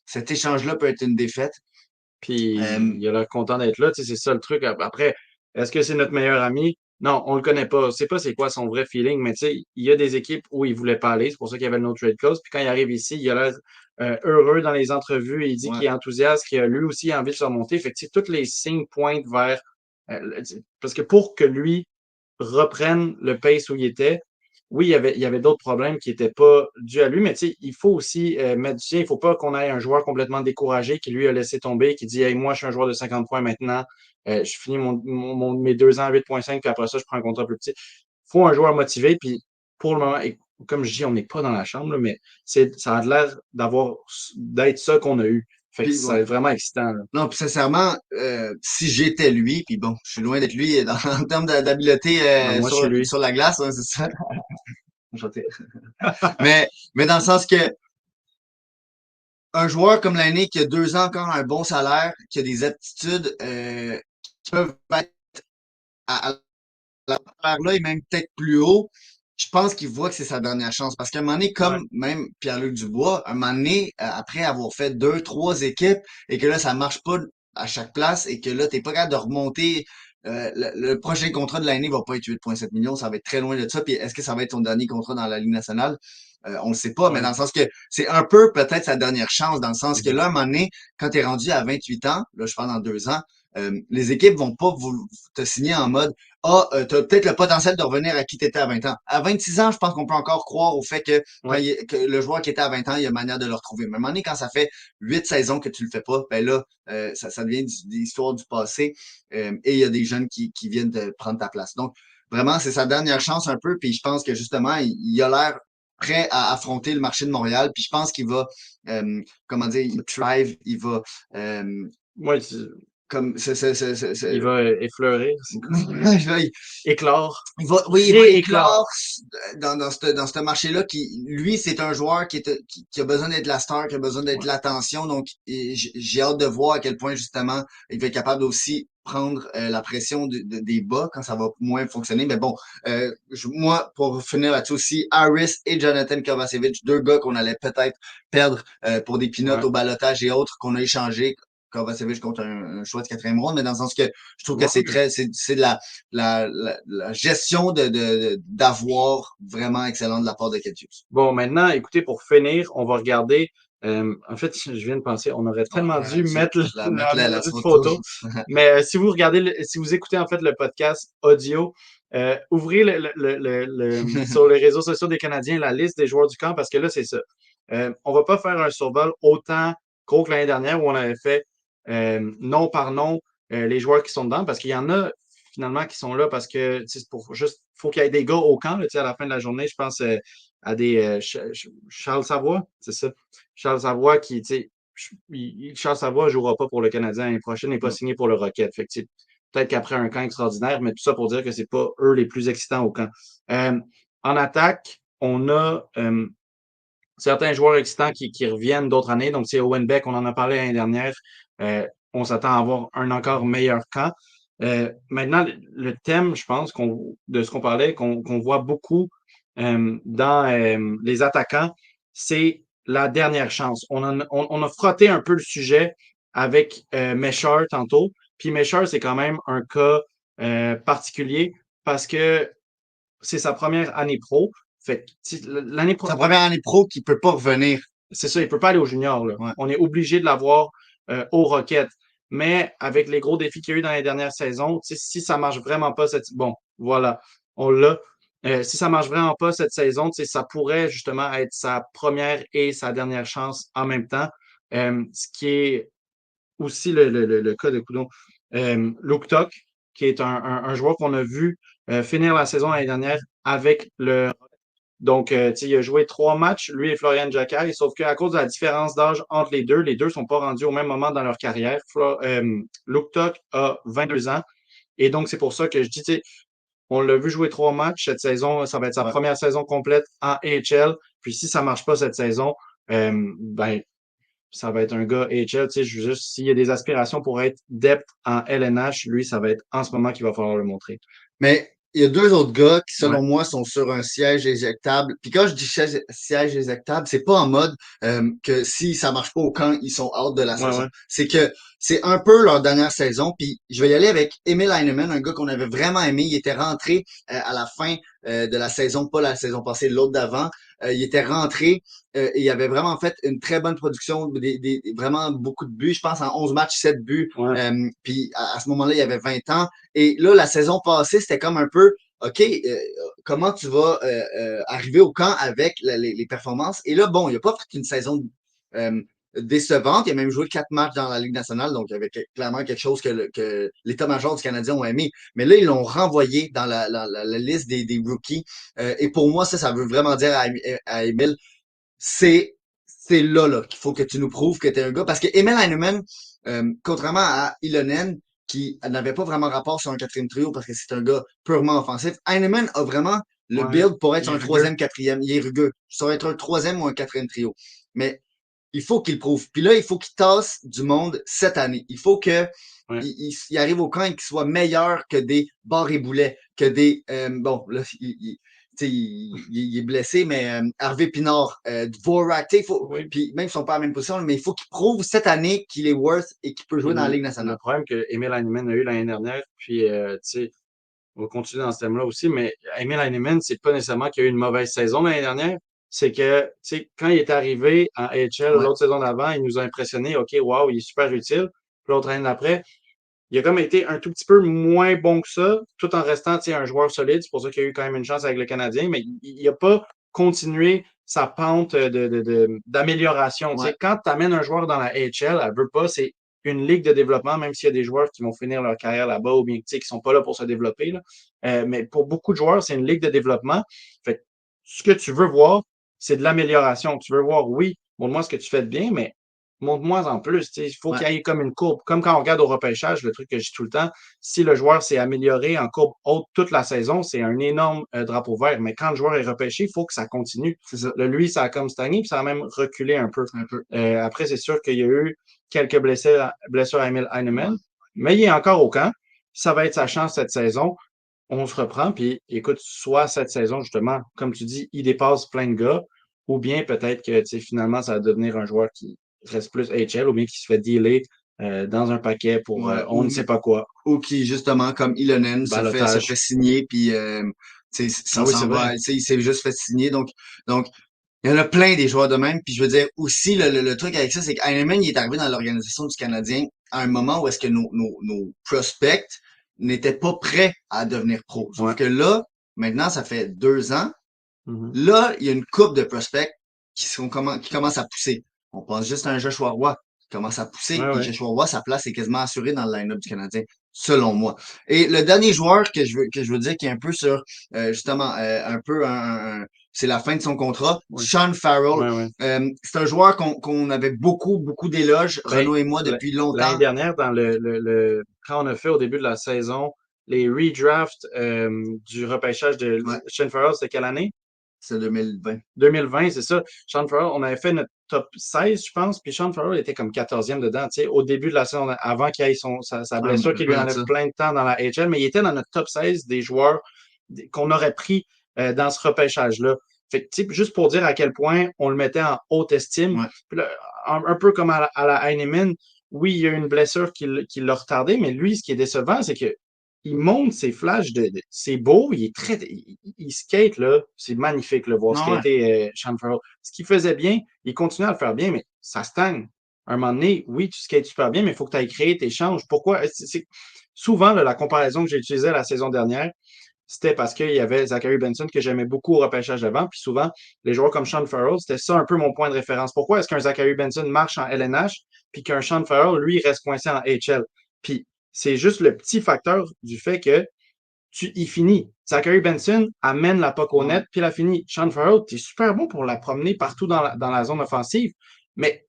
cet échange-là peut être une défaite. Puis Euh, il a l'air content d'être là. Tu sais, c'est ça le truc. Après, est-ce que c'est notre meilleur ami? Non, on le connaît pas. On sait pas c'est quoi son vrai feeling, mais tu sais, il y a des équipes où il voulait pas aller. C'est pour ça qu'il y avait le no trade clause. Puis quand il arrive ici, il a l'air heureux dans les entrevues. Il dit ouais. qu'il est enthousiaste, qu'il a lui aussi envie de se remonter. Fait que tu sais, tous les signes pointent vers. Parce que pour que lui reprenne le pace où il était. Oui, il y avait d'autres problèmes qui n'étaient pas dus à lui, mais tu sais, il faut aussi mettre du sien. Il ne faut pas qu'on ait un joueur complètement découragé qui lui a laissé tomber, qui dit hey, moi, je suis un joueur de 50 points maintenant, je finis mes 2 ans à 8,5, puis après ça, je prends un contrat plus petit. Il faut un joueur motivé, puis pour le moment, et comme je dis, on n'est pas dans la chambre, là, mais ça a l'air d'être ça qu'on a eu. Fait que Puis, ça va ouais. être vraiment excitant. Là. Non, puis sincèrement, si j'étais lui, puis bon, je suis loin d'être lui en termes d'habileté Ben, moi, je suis lui. sur la glace, hein, c'est ça. Enchanté. Mais dans le sens que un joueur comme l'année qui a 2 ans encore un bon salaire, qui a des aptitudes qui peuvent être à la là et même peut-être plus haut, je pense qu'il voit que c'est sa dernière chance. Parce qu'à un moment donné, Ouais. comme même Pierre-Luc Dubois, à un moment donné, après avoir fait deux, trois équipes et que là, ça marche pas à chaque place et que là, t'es pas capable de remonter. Le prochain contrat de l'année va pas être 8,7 millions, ça va être très loin de ça. Puis est-ce que ça va être ton dernier contrat dans la Ligue nationale? On le sait pas, mais Ouais. dans le sens que c'est un peu peut-être sa dernière chance, dans le sens que là, à un Exact. moment donné, quand t'es rendu à 28 ans, là, je parle dans 2 ans, Les équipes vont pas te signer en mode ah, t'as peut-être le potentiel de revenir à qui t'étais à 20 ans. À 26 ans, je pense qu'on peut encore croire au fait que Ouais. que le joueur qui était à 20 ans, il y a manière de le retrouver. Mais à un moment donné, quand ça fait 8 saisons que tu le fais pas, ben là, ça devient des histoires du passé. Et il y a des jeunes qui viennent de prendre ta place. Donc, vraiment, c'est sa dernière chance un peu. Puis je pense que justement, il a l'air prêt à affronter le marché de Montréal. Puis je pense qu'il va, comment dire, il thrive, il va, euh, Ouais, comme, il va effleurer, c'est quoi? il Éclore. oui, il va Rééclore. éclore dans ce marché-là qui, lui, c'est un joueur qui a besoin d'être la star, qui a besoin d'être Ouais. l'attention. Donc, j'ai hâte de voir à quel point, justement, il va être capable aussi prendre la pression des bas quand ça va moins fonctionner. Mais bon, moi, pour finir là-dessus aussi, Harris et Jonathan Kovacevic, deux gars qu'on allait peut-être perdre pour des pinottes Ouais. au balotage et autres qu'on a échangés. Kovacevic contre un choix de quatrième ronde, mais dans le sens que je trouve que Ouais. c'est de la gestion d'avoir vraiment excellent de la part de Ketius. Bon, maintenant, écoutez, pour finir, on va regarder. En fait, je viens de penser, on aurait Ouais, tellement dû mettre mettre la la maudite photo. photo. Mais si vous regardez, si vous écoutez en fait le podcast audio, ouvrez sur les réseaux sociaux des Canadiens la liste des joueurs du camp parce que là, c'est ça. On va pas faire un survol autant gros que l'année dernière où on avait fait nom par nom les joueurs qui sont dedans parce qu'il y en a finalement qui sont là parce que c'est pour juste faut qu'il y ait des gars au camp là, à la fin de la journée. Je pense à des Charles Savoie, c'est ça. Charles Savoie qui, tu sais, Charles Savoie ne jouera pas pour le Canadien l'année prochaine, n'est pas Non. signé pour le Rocket. Fait que, peut-être qu'après un camp extraordinaire, mais tout ça pour dire que c'est pas eux les plus excitants au camp. En attaque, on a certains joueurs excitants qui reviennent d'autres années. Donc, c'est Owen Beck, on en a parlé l'année dernière. On s'attend à avoir un encore meilleur camp. Maintenant, le thème, je pense, de ce qu'on parlait, qu'on voit beaucoup dans les attaquants, c'est la dernière chance. On a frotté un peu le sujet avec Mesher tantôt. Puis Mesher, c'est quand même un cas particulier parce que c'est sa première année pro. Fait que, l'année pro, Sa première année pro qui peut pas revenir. c'est ça, il peut pas aller au junior, là. Ouais. On est obligé de l'avoir au Rocket. Mais avec les gros défis qu'il y a eu dans les dernières saisons, si ça marche vraiment pas bon, voilà, on l'a. Si ça marche vraiment pas cette saison, ça pourrait justement être sa première et sa dernière chance en même temps. Ce qui est aussi le cas de Coudon. Luke Tuck, qui est un joueur qu'on a vu finir la saison l'année dernière avec le donc, il a joué 3 matchs, lui et Florian Jacquet, sauf qu'à cause de la différence d'âge entre les deux sont pas rendus au même moment dans leur carrière. Luke Tuck a 22 ans. Et donc, c'est pour ça que je dis, on l'a vu jouer 3 matchs cette saison. Ça va être sa Ouais. première saison complète en AHL. Puis si ça marche pas cette saison, ben, ça va être un gars AHL. Juste, s'il y a des aspirations pour être depth en LNH, lui, ça va être en ce moment qu'il va falloir le montrer. Mais il y a deux autres gars qui, Ouais, selon moi, sont sur un siège éjectable. Puis quand je dis siège éjectable, c'est pas en mode que si ça marche pas au camp, ils sont out de la ouais, saison. ouais. C'est que c'est un peu leur dernière saison. Puis je vais y aller avec Emil Heinemann, un gars qu'on avait vraiment aimé. Il était rentré à la fin de la saison, pas la saison passée, l'autre d'avant. Il était rentré et il avait vraiment fait une très bonne production, vraiment beaucoup de buts. Je pense en 11 matchs, 7 buts. Ouais. Puis à ce moment-là, il avait 20 ans. Et là, la saison passée, c'était comme un peu, OK, comment tu vas arriver au camp avec les performances? Et là, bon, il n'a pas fait une saison euh, décevante. Il a même joué 4 matchs dans la Ligue nationale, donc il y avait clairement quelque chose que l'état-major du Canadien ont aimé. Mais là, ils l'ont renvoyé dans la liste des rookies. Et pour moi, ça veut vraiment dire à Emile, c'est là qu'il faut que tu nous prouves que tu es un gars. Parce que Emil Heinemann, contrairement à Ilonen, qui n'avait pas vraiment rapport sur un quatrième trio parce que c'est un gars purement offensif, Heinemann a vraiment le Ouais. build pour être Il sur est un rugueux. troisième, quatrième. Il est rugueux. Ça va être un troisième ou un quatrième trio. Mais il faut qu'il prouve. Puis là, il faut qu'il tasse du monde cette année. Il faut que Ouais. il arrive au camp et qu'il soit meilleur que des barres et boulets, que des bon, là, il est blessé, mais Hervé Pinard, Dvorak, Oui. puis même s'ils sont pas à la même position, mais il faut qu'il prouve cette année qu'il est worth et qu'il peut Puis jouer dans la Ligue le nationale. problème que Emil Heinemann a eu l'année dernière, puis on va continuer dans ce thème-là aussi, mais Emil Heinemann, c'est pas nécessairement qu'il a eu une mauvaise saison l'année dernière, c'est que quand il est arrivé en AHL Ouais. l'autre saison d'avant, il nous a impressionné, OK, wow, il est super utile. Puis l'autre année d'après, il a comme été un tout petit peu moins bon que ça, tout en restant un joueur solide. C'est pour ça qu'il a eu quand même une chance avec le Canadien, mais il n'a pas continué sa pente d'amélioration. Ouais. Quand tu amènes un joueur dans la AHL, elle veut pas, c'est une ligue de développement, même s'il y a des joueurs qui vont finir leur carrière là-bas ou bien qui ne sont pas là pour se développer. Là. Mais pour beaucoup de joueurs, c'est une ligue de développement. Fait que ce que tu veux voir, c'est de l'amélioration. Tu veux voir, oui, montre-moi ce que tu fais de bien, mais montre-moi en plus. Il faut Ouais. qu'il y ait comme une courbe. Comme quand on regarde au repêchage, le truc que je dis tout le temps, si le joueur s'est amélioré en courbe haute toute la saison, c'est un énorme drapeau vert. Mais quand le joueur est repêché, il faut que ça continue. C'est ça. Là, lui, ça a comme stagné, puis ça a même reculé un peu. Un peu. Après, c'est sûr qu'il y a eu quelques blessures à Emil Ouais. Heinemann, mais il est encore au camp. Ça va être sa chance cette saison. On se reprend, puis écoute, soit cette saison, justement, comme tu dis, il dépasse plein de gars, ou bien peut-être que finalement, ça va devenir un joueur qui reste plus HL, ou bien qui se fait dealer dans un paquet pour Ouais. on ne sait pas quoi. Ou qui, justement, comme Ilonen, se fait Balotage. signer, puis Ah ça oui, c'est s'en vrai. va. Il s'est juste fait signer. Donc, il y en a plein des joueurs de même. Puis je veux dire, aussi, le truc avec ça, c'est qu'Heinemann, il est arrivé dans l'organisation du Canadien à un moment où est-ce que nos prospects n'étaient pas prêts à devenir pros. Sauf Ouais. que là, maintenant, ça fait 2 ans. Mhm. Là, il y a une coupe de prospects qui commencent à pousser. On pense juste à un Joshua Roy qui commence à pousser. Ouais, Puis ouais. Joshua Roy, sa place est quasiment assurée dans le line-up du Canadien, selon moi. Et le dernier joueur que je veux dire qui est un peu sur justement un peu c'est la fin de son contrat, Ouais. Sean Farrell. Ouais, ouais. C'est un joueur qu'on avait beaucoup d'éloges, Ben, Renaud et moi, depuis l'année longtemps. dernière, dans quand on a fait au début de la saison les redrafts du repêchage de Ouais, Shane Farrell, c'était quelle année? c'est 2020. 2020, c'est ça. Sean Farrell, on avait fait notre top 16, je pense, puis Sean Farrell était comme 14e dedans, tu sais, au début de la saison, avant qu'il ait sa blessure Un qui lui peu de enlève ça. plein de temps dans la HL, mais il était dans notre top 16 des joueurs qu'on aurait pris dans ce repêchage-là. Fait que, tu sais, juste pour dire à quel point on le mettait en haute estime, Ouais. puis là, un peu comme à la Heinemann, oui, il y a eu une blessure qui l'a retardé, mais lui, ce qui est décevant, c'est que il monte ses flashs c'est beau, il skate, là. C'est magnifique, le voir Non, ouais. skater, Sean Farrell. Ce qu'il faisait bien, il continue à le faire bien, mais ça stagne. À un moment donné, oui, tu skates super bien, mais il faut que tu ailles créer tes changes. Pourquoi? Souvent, là, la comparaison que j'ai utilisée la saison dernière, c'était parce qu'il y avait Zachary Benson que j'aimais beaucoup au repêchage d'avant. Puis souvent, les joueurs comme Sean Farrell, c'était ça un peu mon point de référence. Pourquoi est-ce qu'un Zachary Benson marche en LNH puis qu'un Sean Farrell, lui, reste coincé en HL? Puis c'est juste le petit facteur du fait que il finit. Zachary Benson amène la puck au Ouais, ouais. net, puis il a fini. Sean Farrell, tu es super bon pour la promener partout dans la zone offensive, mais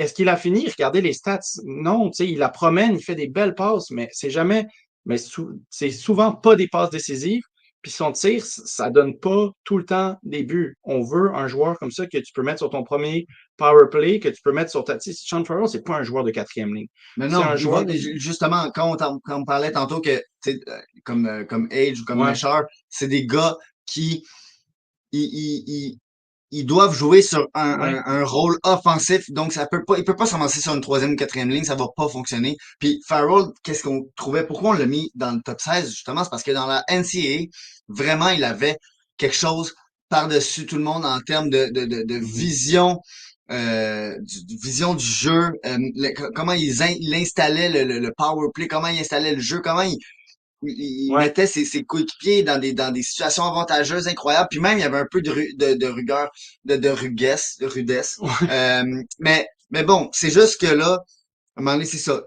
est-ce qu'il a fini? Regardez les stats. Non, tu sais, il la promène, il fait des belles passes, mais c'est jamais, mais c'est souvent pas des passes décisives. Puis son tir, ça donne pas tout le temps des buts. On veut un joueur comme ça que tu peux mettre sur ton premier power play, que tu peux mettre sur ta. Tu sais, Sean Farrell, c'est pas un joueur de quatrième ligne. Mais C'est non, un joueur. justement, quand on parlait tantôt que, tu sais, comme Age ou comme Ouais. Meshar, c'est des gars qui, ils doivent jouer sur Ouais. un rôle offensif, donc il peut pas se ramasser sur une troisième ou quatrième ligne, ça va pas fonctionner. Puis Farrell, qu'est-ce qu'on trouvait, pourquoi on l'a mis dans le top 16, justement, c'est parce que dans la NCAA, vraiment, il avait quelque chose par-dessus tout le monde en termes de Mhm. vision, vision du jeu, comment il installait le power play, comment il installait le jeu, comment il Ouais. mettait ses coéquipiers dans des situations avantageuses incroyables. Puis même, il y avait un peu de rigueur, de rudesse. Mais bon, c'est juste que là, à un moment donné, c'est ça.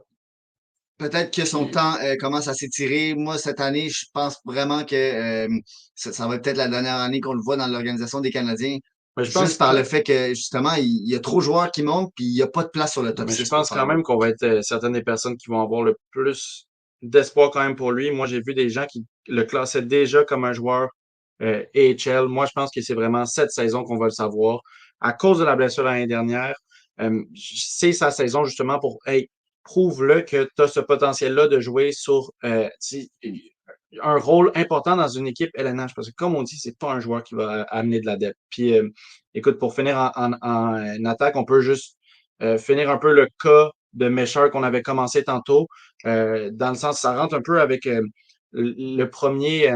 Peut-être que son Puis, temps commence à s'étirer. Moi, cette année, je pense vraiment que ça va être peut-être la dernière année qu'on le voit dans l'organisation des Canadiens. mais Juste par le fait que, justement, il y a trop de joueurs qui montent, puis il n'y a pas de place sur le top je 6 pour pense quand Farrell. même qu'on va être certaines des personnes qui vont avoir le plus d'espoir quand même pour lui. Moi, j'ai vu des gens qui le classaient déjà comme un joueur AHL. Moi, je pense que c'est vraiment cette saison qu'on va le savoir. À cause de la blessure l'année dernière, c'est sa saison justement pour hey, prouve-le que tu as ce potentiel-là de jouer sur un rôle important dans une équipe LNH. Parce que comme on dit, c'est pas un joueur qui va amener de la depth. Puis écoute, pour finir en attaque, on peut juste finir un peu le cas de Mesher qu'on avait commencé tantôt, dans le sens, ça rentre un peu avec le premier,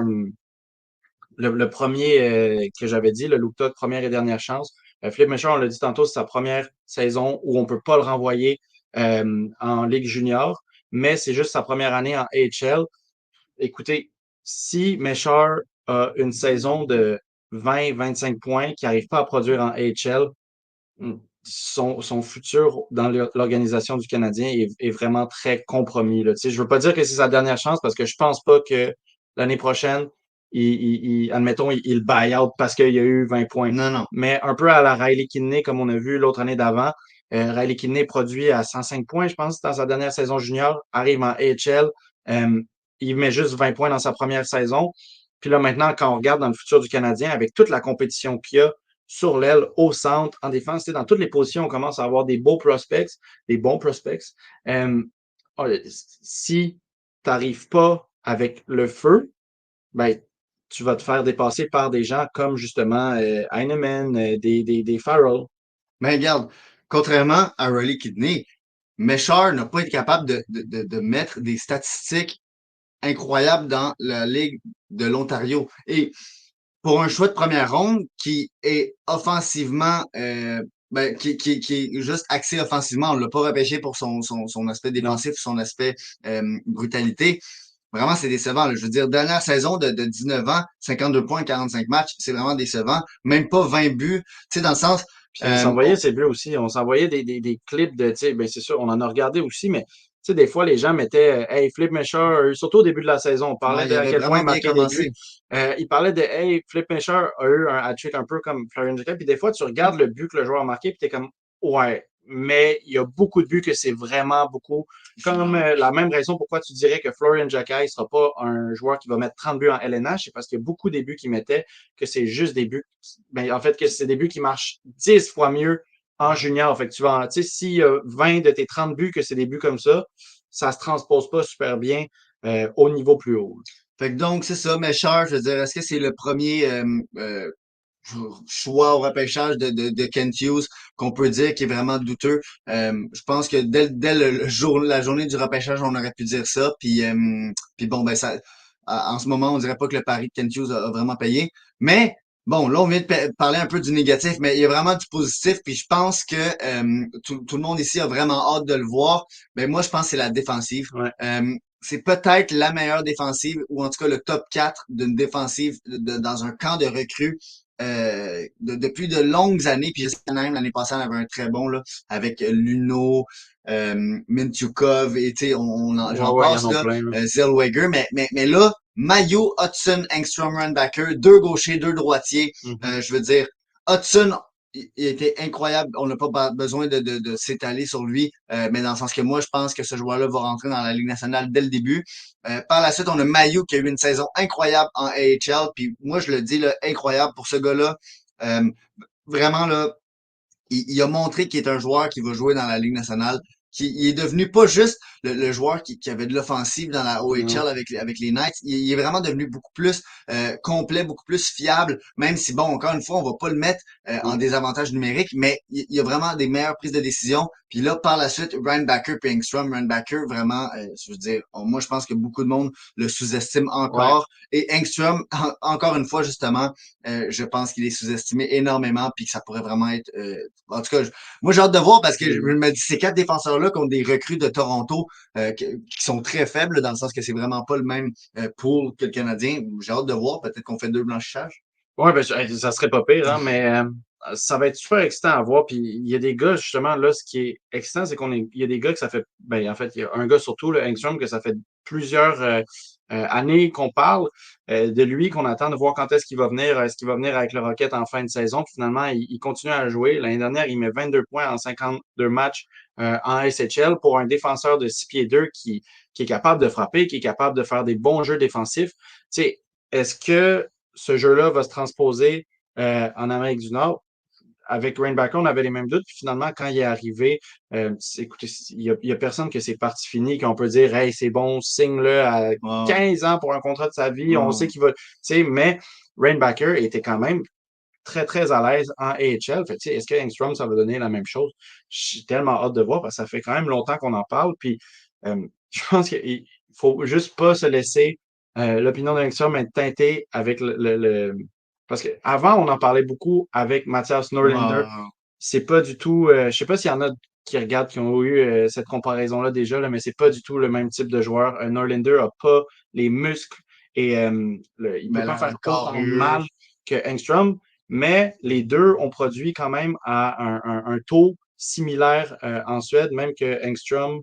le premier que j'avais dit, le Luke Tuck, première et dernière chance. Philippe Mesher, on l'a dit tantôt, c'est sa première saison où on ne peut pas le renvoyer en Ligue junior. mais c'est juste sa première année en AHL. Écoutez, si Meshaw a une saison de 20-25 points qui n'arrive pas à produire en AHL, son futur dans l'organisation du Canadien est vraiment très compromis. Là. Tu sais, je veux pas dire que c'est sa dernière chance parce que je pense pas que l'année prochaine, admettons, il buy out parce qu'il y a eu 20 points. Non, non. Mais un peu à la Riley Kidney, comme on a vu l'autre année d'avant. Riley Kidney produit à 105 points, je pense, dans sa dernière saison junior, arrive en AHL. Il met juste 20 points dans sa première saison. Puis là, maintenant, quand on regarde dans le futur du Canadien, avec toute la compétition qu'il y a, sur l'aile, au centre, en défense. Dans toutes les positions, on commence à avoir des beaux prospects, des bons prospects. Si tu n'arrives pas avec le feu, ben, tu vas te faire dépasser par des gens comme justement Heinemann, des Farrell. Mais regarde, contrairement à Riley Kidney, Meshaw n'a pas été capable de mettre des statistiques incroyables dans la Ligue de l'Ontario. Et pour un choix de première ronde qui est offensivement, qui est juste axé offensivement, on l'a pas repêché pour son aspect Non. défensif, son aspect brutalité. Vraiment, c'est décevant. Là. Je veux dire, dernière saison de 19 ans, 52 points, 45 matchs, c'est vraiment décevant. Même pas 20 buts. Tu sais, dans le sens, Puis on s'envoyait ces buts aussi. On s'envoyait des clips de, tu sais, ben c'est sûr, on en a regardé aussi, mais tu sais, des fois, les gens mettaient Hey, Flip Mesher, surtout au début de la saison, on parlait ouais, de il à avait quel point vraiment il bien marquait des buts. commencé. Ils parlaient de Hey, Flip Mesher a eu un hat-trick un peu comme Florian Jacquet. Puis des fois, tu regardes le but que le joueur a marqué, puis t'es comme Ouais, mais il y a beaucoup de buts que c'est vraiment beaucoup. Comme la même raison pourquoi tu dirais que Florian Jacquet ne sera pas un joueur qui va mettre 30 buts en LNH, c'est parce qu'il y a beaucoup des buts qu'il mettait, que c'est juste des buts. Ben, en fait, que c'est des buts qui marchent 10 fois mieux en junior. Fait que tu vas, tu sais, s'il y a 20 de tes 30 buts que c'est des buts comme ça se transpose pas super bien au niveau plus haut. Fait que donc, c'est ça, Meshaw, je veux dire, est-ce que c'est le premier choix au repêchage de Kent Hughes qu'on peut dire qui est vraiment douteux? Je pense que dès le jour, la journée du repêchage, on aurait pu dire ça. Puis bon, ben ça, en ce moment, on dirait pas que le pari de Kent Hughes a vraiment payé. Mais bon, là, on vient de parler un peu du négatif, mais il y a vraiment du positif. Puis je pense que tout le monde ici a vraiment hâte de le voir. Mais moi, je pense que c'est la défensive. Ouais. C'est peut-être la meilleure défensive, ou en tout cas le top 4 d'une défensive dans un camp de recrues depuis de longues années. Puis même l'année passée, on avait un très bon là, avec Luno, Mintyukov, et tu sais, Ouais, j'en ouais, il y en passe a là, plein. Là. Zellweger, mais là, Mayo, Hudson, Engstrom, Runbacker, deux gauchers, deux droitiers. Mm-hmm. Je veux dire, Hudson, il était incroyable. On n'a pas besoin de s'étaler sur lui, mais dans le sens que moi, je pense que ce joueur-là va rentrer dans la Ligue nationale dès le début. Par la suite, on a Mayu qui a eu une saison incroyable en AHL. Puis moi, je le dis, là, incroyable pour ce gars-là. Euh, Vraiment, là, il a montré qu'il est un joueur qui va jouer dans la Ligue nationale. Il est devenu pas juste le joueur qui avait de l'offensive dans la Non. OHL avec les Knights. Il est vraiment devenu beaucoup plus complet, beaucoup plus fiable, même si, bon, encore une fois, on va pas le mettre en Non. désavantage numérique, mais il a vraiment des meilleures prises de décision. Puis là, par la suite, Ryan Backer puis Engstrom, Ryan Backer, vraiment, je veux dire, moi, je pense que beaucoup de monde le sous-estime Ouais. encore. Et Engstrom, encore une fois, justement, je pense qu'il est sous-estimé énormément, puis que ça pourrait vraiment être en tout cas, moi, j'ai hâte de voir parce que je me dis, ces quatre défenseurs-là contre des recrues de Toronto qui sont très faibles, dans le sens que c'est vraiment pas le même pool que le Canadien. J'ai hâte de voir. Peut-être qu'on fait deux blanchissages. Ouais, ben, ça serait pas pire, hein, mais ça va être super excitant à voir. Puis il y a des gars, justement, là, ce qui est excitant, c'est il y a des gars que ça fait, ben, en fait, il y a un gars surtout, le Engstrom, que ça fait plusieurs années qu'on parle de lui, qu'on attend de voir quand est-ce qu'il va venir avec le Rocket en fin de saison. Puis finalement, il continue à jouer. L'année dernière, il met 22 points en 52 matchs en SHL pour un défenseur de 6 pieds 2 qui est capable de frapper, qui est capable de faire des bons jeux défensifs. Tu sais, est-ce que ce jeu-là va se transposer en Amérique du Nord? Avec Rainbacker, on avait les mêmes doutes. Puis finalement, quand il est arrivé, écoutez, il y a personne que c'est parti fini, qu'on peut dire, hey, c'est bon, signe-le à Ouais, 15 ans pour un contrat de sa vie. On ouais. sait qu'il va. Tu sais, mais Rainbacker était quand même très, très à l'aise en AHL. Fait, est-ce que Engstrom, ça va donner la même chose? J'ai tellement hâte de voir parce que ça fait quand même longtemps qu'on en parle. Puis je pense qu'il faut juste pas se laisser l'opinion d'Engstrom être teintée avec parce qu'avant, on en parlait beaucoup avec Mathias Norlinder. Ouais. c'est pas du tout, je sais pas s'il y en a qui regardent, qui ont eu cette comparaison-là déjà, là, mais c'est pas du tout le même type de joueur. Un Norlinder a pas les muscles et il peut Mais pas faire le autant carrure. mal que Engstrom, mais les deux ont produit quand même à un taux similaire en Suède, même que Engstrom,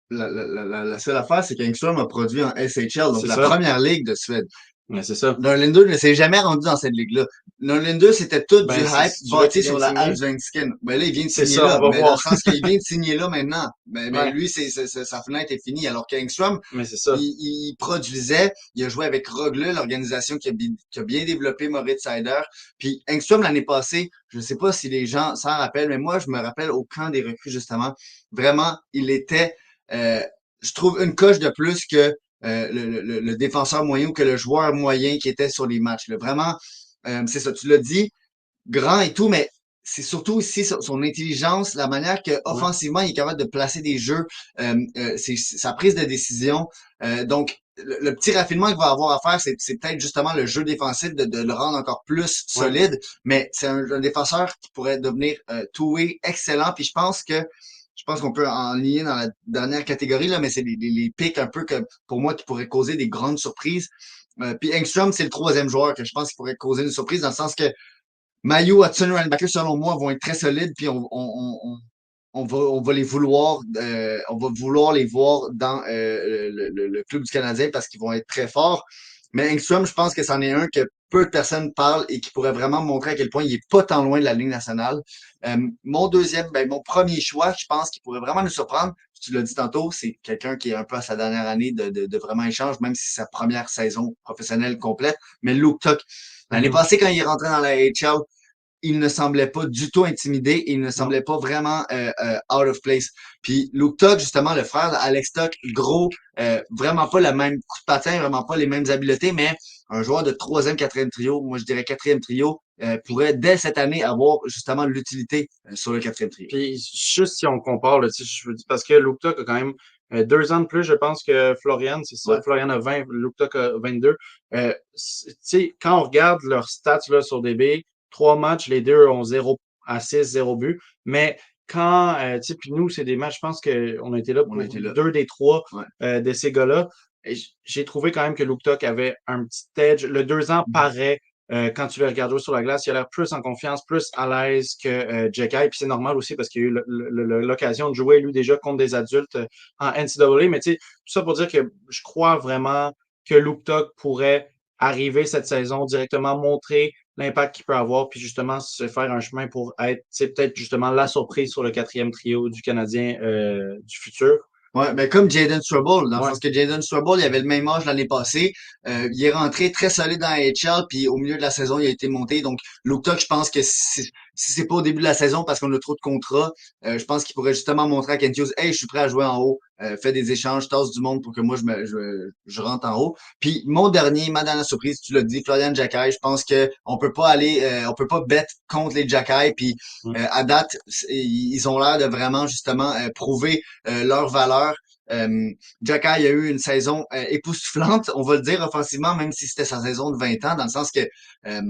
La seule affaire, c'est qu'Engström a produit en SHL, donc c'est la ça. première ligue de Suède. Ouais, c'est ça. Norlinder ne s'est jamais rendu dans cette ligue-là. Norlinder, c'était tout du Ben, hype tu vois bâti qu'il vient sur de la signer. Allsvenskan. Ben là, il vient de C'est signer ça, on là, va mais dans le voir. sens qu'il vient de signer là maintenant. Mais Ouais, lui, sa fenêtre est finie. Alors qu'Engström, mais c'est ça. il produisait, il a joué avec Rögle, l'organisation qui a bien développé Moritz Seider. Puis Engström, l'année passée, je ne sais pas si les gens s'en rappellent, mais moi, je me rappelle au camp des recrues, justement. Vraiment, il était, euh, je trouve, une coche de plus que le défenseur moyen ou que le joueur moyen qui était sur les matchs. Là. Vraiment, c'est ça, tu l'as dit, grand et tout, mais c'est surtout aussi son intelligence, la manière que Ouais. offensivement il est capable de placer des jeux, c'est sa prise de décision. Donc, le petit raffinement qu'il va avoir à faire, c'est peut-être justement le jeu défensif de le rendre encore plus Ouais. solide, mais c'est un défenseur qui pourrait devenir two-way excellent. Puis je pense qu'on peut en lier dans la dernière catégorie, là, mais c'est les pics un peu que pour moi qui pourraient causer des grandes surprises. Puis Engstrom, c'est le troisième joueur que je pense qui pourrait causer une surprise dans le sens que Mayu, Hudson, Randbacker, selon moi, vont être très solides, puis on va les vouloir, on va vouloir les voir dans le club du Canadien parce qu'ils vont être très forts. Mais Engstrom, je pense que c'en est un que peu de personnes parlent et qui pourrait vraiment montrer à quel point il est pas tant loin de la ligne nationale. Mon deuxième, ben, mon premier choix, je pense qu'il pourrait vraiment nous surprendre. Tu l'as dit tantôt, c'est quelqu'un qui est un peu à sa dernière année de vraiment échange, même si c'est sa première saison professionnelle complète. Mais Luke Tuck, l'année Mhm. passée, quand il est rentré dans la HL, il ne semblait pas du tout intimidé et il ne Non. semblait pas vraiment out of place. Puis Luke Tuck, justement, le frère Alex Tuck, gros, vraiment pas le même coup de patin, vraiment pas les mêmes habiletés, mais un joueur de troisième, quatrième trio, moi je dirais quatrième trio, pourrait dès cette année avoir justement l'utilité sur le quatrième trio. Puis juste si on compare, là, tu sais, je veux dire, parce que Luktok a quand même 2 ans de plus, je pense, que Florian, c'est ça. Ouais. Florian a 20, Luktok a 22. Tu sais, quand on regarde leurs stats là, sur DB, 3 matchs, les deux ont 0 à 6, 0 but. Mais quand, tu sais, puis nous, c'est des matchs, je pense qu'on a été là On a pour été là. 2 des 3 Ouais. de ces gars-là. Et j'ai trouvé quand même que Luktok avait un petit edge. Le 2 ans paraît quand tu le regardes jouer sur la glace, il a l'air plus en confiance, plus à l'aise que Jekai. Puis c'est normal aussi parce qu'il a eu l'occasion de jouer, lui, déjà contre des adultes en NCAA. Mais tu sais, tout ça pour dire que je crois vraiment que Luke Tuck pourrait arriver cette saison, directement montrer l'impact qu'il peut avoir, puis justement se faire un chemin pour être, c'est peut-être justement la surprise sur le quatrième trio du Canadien du futur. Ouais, ben comme Jaden Struble, dans le Ouais. sens que Jaden Struble, il avait le même âge l'année passée. Il est rentré très solide dans la HL, puis au milieu de la saison, il a été monté. Donc, Luke Tuck, je pense que si c'est pas au début de la saison parce qu'on a trop de contrats, je pense qu'il pourrait justement montrer à Kent Hughes, hey, je suis prêt à jouer en haut, fais des échanges, tasse du monde pour que moi je rentre en haut. Puis ma dernière surprise, tu l'as dit, Florian Jacquet, je pense que on peut pas bet contre les Jacquet. Puis Mm. à date, ils ont l'air de vraiment justement prouver leur valeur. Jackai a eu une saison époustouflante, on va le dire offensivement, même si c'était sa saison de 20 ans, dans le sens que euh,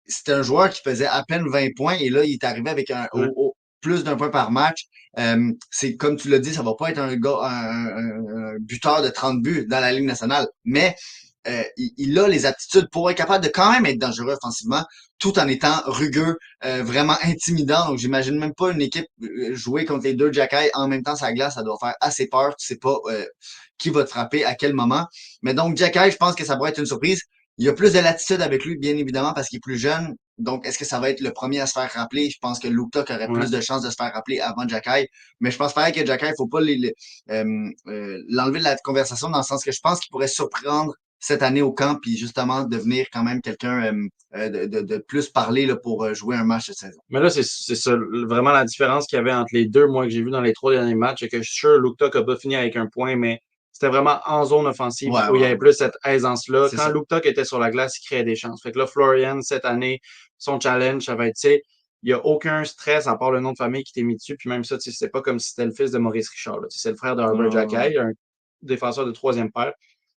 c'était un joueur qui faisait à peine 20 points et là, il est arrivé avec Ouais. plus d'un point par match. C'est comme tu l'as dit, ça va pas être un gars, un buteur de 30 buts dans la Ligue nationale, mais il a les aptitudes pour être capable de quand même être dangereux offensivement, tout en étant rugueux, vraiment intimidant. Donc, j'imagine même pas une équipe jouer contre les deux Jackay en même temps sur la glace, ça doit faire assez peur. Tu sais pas qui va te frapper à quel moment. Mais donc, Jackay, je pense que ça pourrait être une surprise. Il y a plus de latitude avec lui, bien évidemment, parce qu'il est plus jeune. Donc, est-ce que ça va être le premier à se faire rappeler? Je pense que Luke Tuck aurait Ouais. plus de chances de se faire rappeler avant Jackay. Mais je pense pareil que Jackay, il faut pas l'enlever de la conversation dans le sens que je pense qu'il pourrait surprendre cette année au camp, puis justement devenir quand même quelqu'un de plus parler là, pour jouer un match cette saison. Mais là, c'est ça, vraiment la différence qu'il y avait entre les deux, moi, que j'ai vu dans les 3 derniers matchs, c'est que je suis sûr Luke Tuck a pas fini avec un point, mais c'était vraiment en zone offensive Ouais, où il y ouais, avait ouais. plus cette aisance-là. C'est Quand ça. Luke Tuck était sur la glace, il créait des chances. Fait que là, Florian, cette année, son challenge, ça va être, tu sais, il n'y a aucun stress à part le nom de famille qui t'est mis dessus. Puis même ça, tu sais, c'était pas comme si c'était le fils de Maurice Richard. Là. Tu sais, c'est le frère de Non, Harvard non, non. Jackay, un défenseur de troisième paire.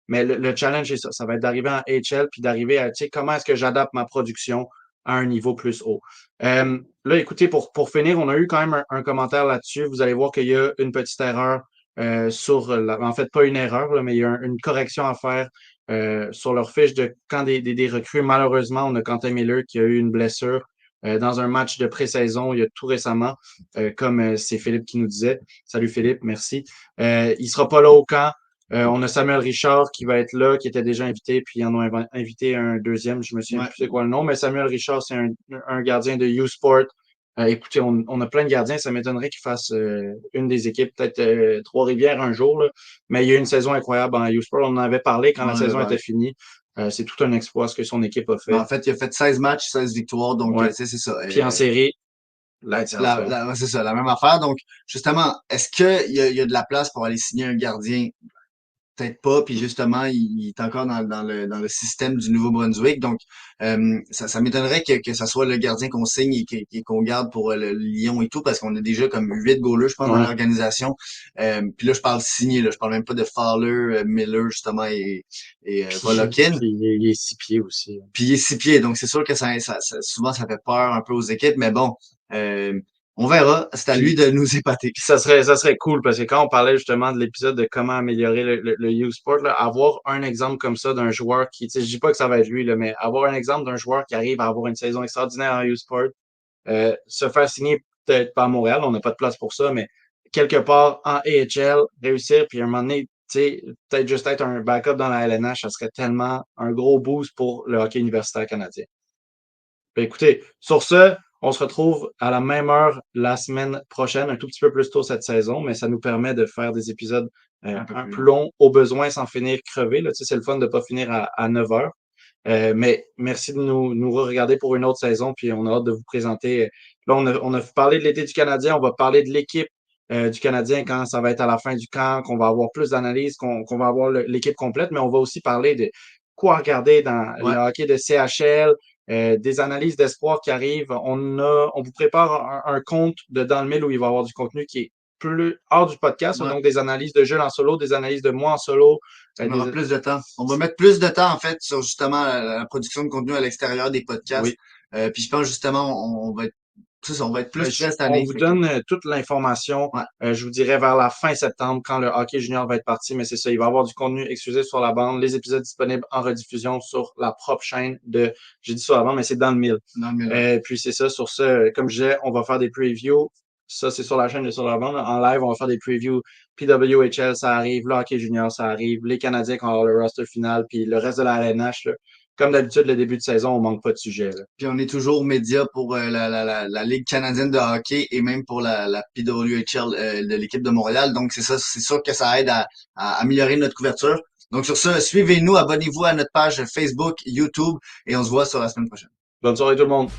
Mais le challenge, c'est ça. Ça va être d'arriver en HL puis d'arriver à, tu sais, comment est-ce que j'adapte ma production à un niveau plus haut. Là, écoutez, pour finir, on a eu quand même un commentaire là-dessus. Vous allez voir qu'il y a une petite erreur en fait, pas une erreur, là, mais il y a une correction à faire sur leur fiche de quand des recrues. Malheureusement, on a Quentin Miller qui a eu une blessure dans un match de pré-saison il y a tout récemment, comme c'est Philippe qui nous disait. Salut Philippe, merci. Il sera pas là au camp. On a Samuel Richard qui va être là, qui était déjà invité, puis ils en ont invité un deuxième, je me souviens Ouais. plus c'est quoi le nom, mais Samuel Richard, c'est un gardien de U-Sport. Écoutez, on a plein de gardiens, ça m'étonnerait qu'ils fassent une des équipes, peut-être Trois-Rivières un jour, là. Mais il y a eu une saison incroyable en U-Sport. On en avait parlé quand On la en avait saison était parlé. finie. C'est tout un exploit ce que son équipe a Mais fait. en fait, il a fait 16 matchs, 16 victoires, donc Ouais. tu sais, c'est ça. Puis en série, là, c'est entre autres. Ouais, c'est ça, la même affaire. Donc, justement, est-ce qu'il y a de la place pour aller signer un gardien? Peut-être pas, puis justement, il est encore dans le système du Nouveau-Brunswick. Donc, ça m'étonnerait que ça soit le gardien qu'on signe et qu'on garde pour le Lyon et tout, parce qu'on a déjà comme 8 goalers, je pense, dans Ouais. l'organisation. Puis là, je parle signé, là, je parle même pas de Fowler, Miller, justement, et Volokin. Puis il est 6 pieds aussi. Puis il est 6 pieds, donc c'est sûr que souvent ça fait peur un peu aux équipes, mais bon, euh, on verra. C'est à lui Puis de nous épater. Puis ça serait cool parce que quand on parlait justement de l'épisode de comment améliorer le U-Sport, là, avoir un exemple comme ça d'un joueur qui, tu sais, je dis pas que ça va être lui, là, mais avoir un exemple d'un joueur qui arrive à avoir une saison extraordinaire en U-Sport, se faire signer peut-être pas à Montréal, on n'a pas de place pour ça, mais quelque part en AHL, réussir, puis à un moment donné, tu sais, peut-être juste être un backup dans la LNH, ça serait tellement un gros boost pour le hockey universitaire canadien. Ben, écoutez, sur ce, on se retrouve à la même heure la semaine prochaine, un tout petit peu plus tôt cette saison, mais ça nous permet de faire des épisodes Un peu un plus peu long. longs au besoin sans finir crevé. Là. Tu sais, c'est le fun de ne pas finir à 9 heures. Mais merci de nous regarder pour une autre saison, puis on a hâte de vous présenter. Là, on a parlé de l'été du Canadien, on va parler de l'équipe du Canadien quand ça va être à la fin du camp, qu'on va avoir plus d'analyses, qu'on va avoir l'équipe complète, mais on va aussi parler de quoi regarder dans le Ouais, hockey de CHL, des analyses d'espoir qui arrivent. On vous prépare un compte de Dans le Mille où il va y avoir du contenu qui est plus hors du podcast, ouais. donc des analyses de Jules en solo, des analyses de moi en solo. On aura Des... plus de temps. On va mettre plus de temps, en fait, sur justement la production de contenu à l'extérieur des podcasts. Oui. Puis je pense justement, on va être, c'est ça, on va être Ben, plus prêt cette on année. vous Fait que, donne toute l'information, ouais, je vous dirais vers la fin septembre, quand le hockey junior va être parti, mais c'est ça, il va y avoir du contenu exclusif sur la bande, les épisodes disponibles en rediffusion sur la propre chaîne j'ai dit sur la bande, mais c'est dans le mille. dans le milieu. Puis c'est ça, sur ce, comme je disais, on va faire des previews. Ça, c'est sur la chaîne de Sur la bande. En live, on va faire des previews. PWHL, ça arrive. Le hockey junior, ça arrive. Les Canadiens qui ont le roster final. Puis le reste de la LNH, là. Comme d'habitude, le début de saison, on manque pas de sujet. Là. Puis on est toujours média pour la Ligue canadienne de hockey et même pour la PWHL de l'équipe de Montréal. Donc c'est ça, c'est sûr que ça aide à améliorer notre couverture. Donc sur ça, suivez-nous, abonnez-vous à notre page Facebook, YouTube et on se voit sur la semaine prochaine. Bonne soirée tout le monde.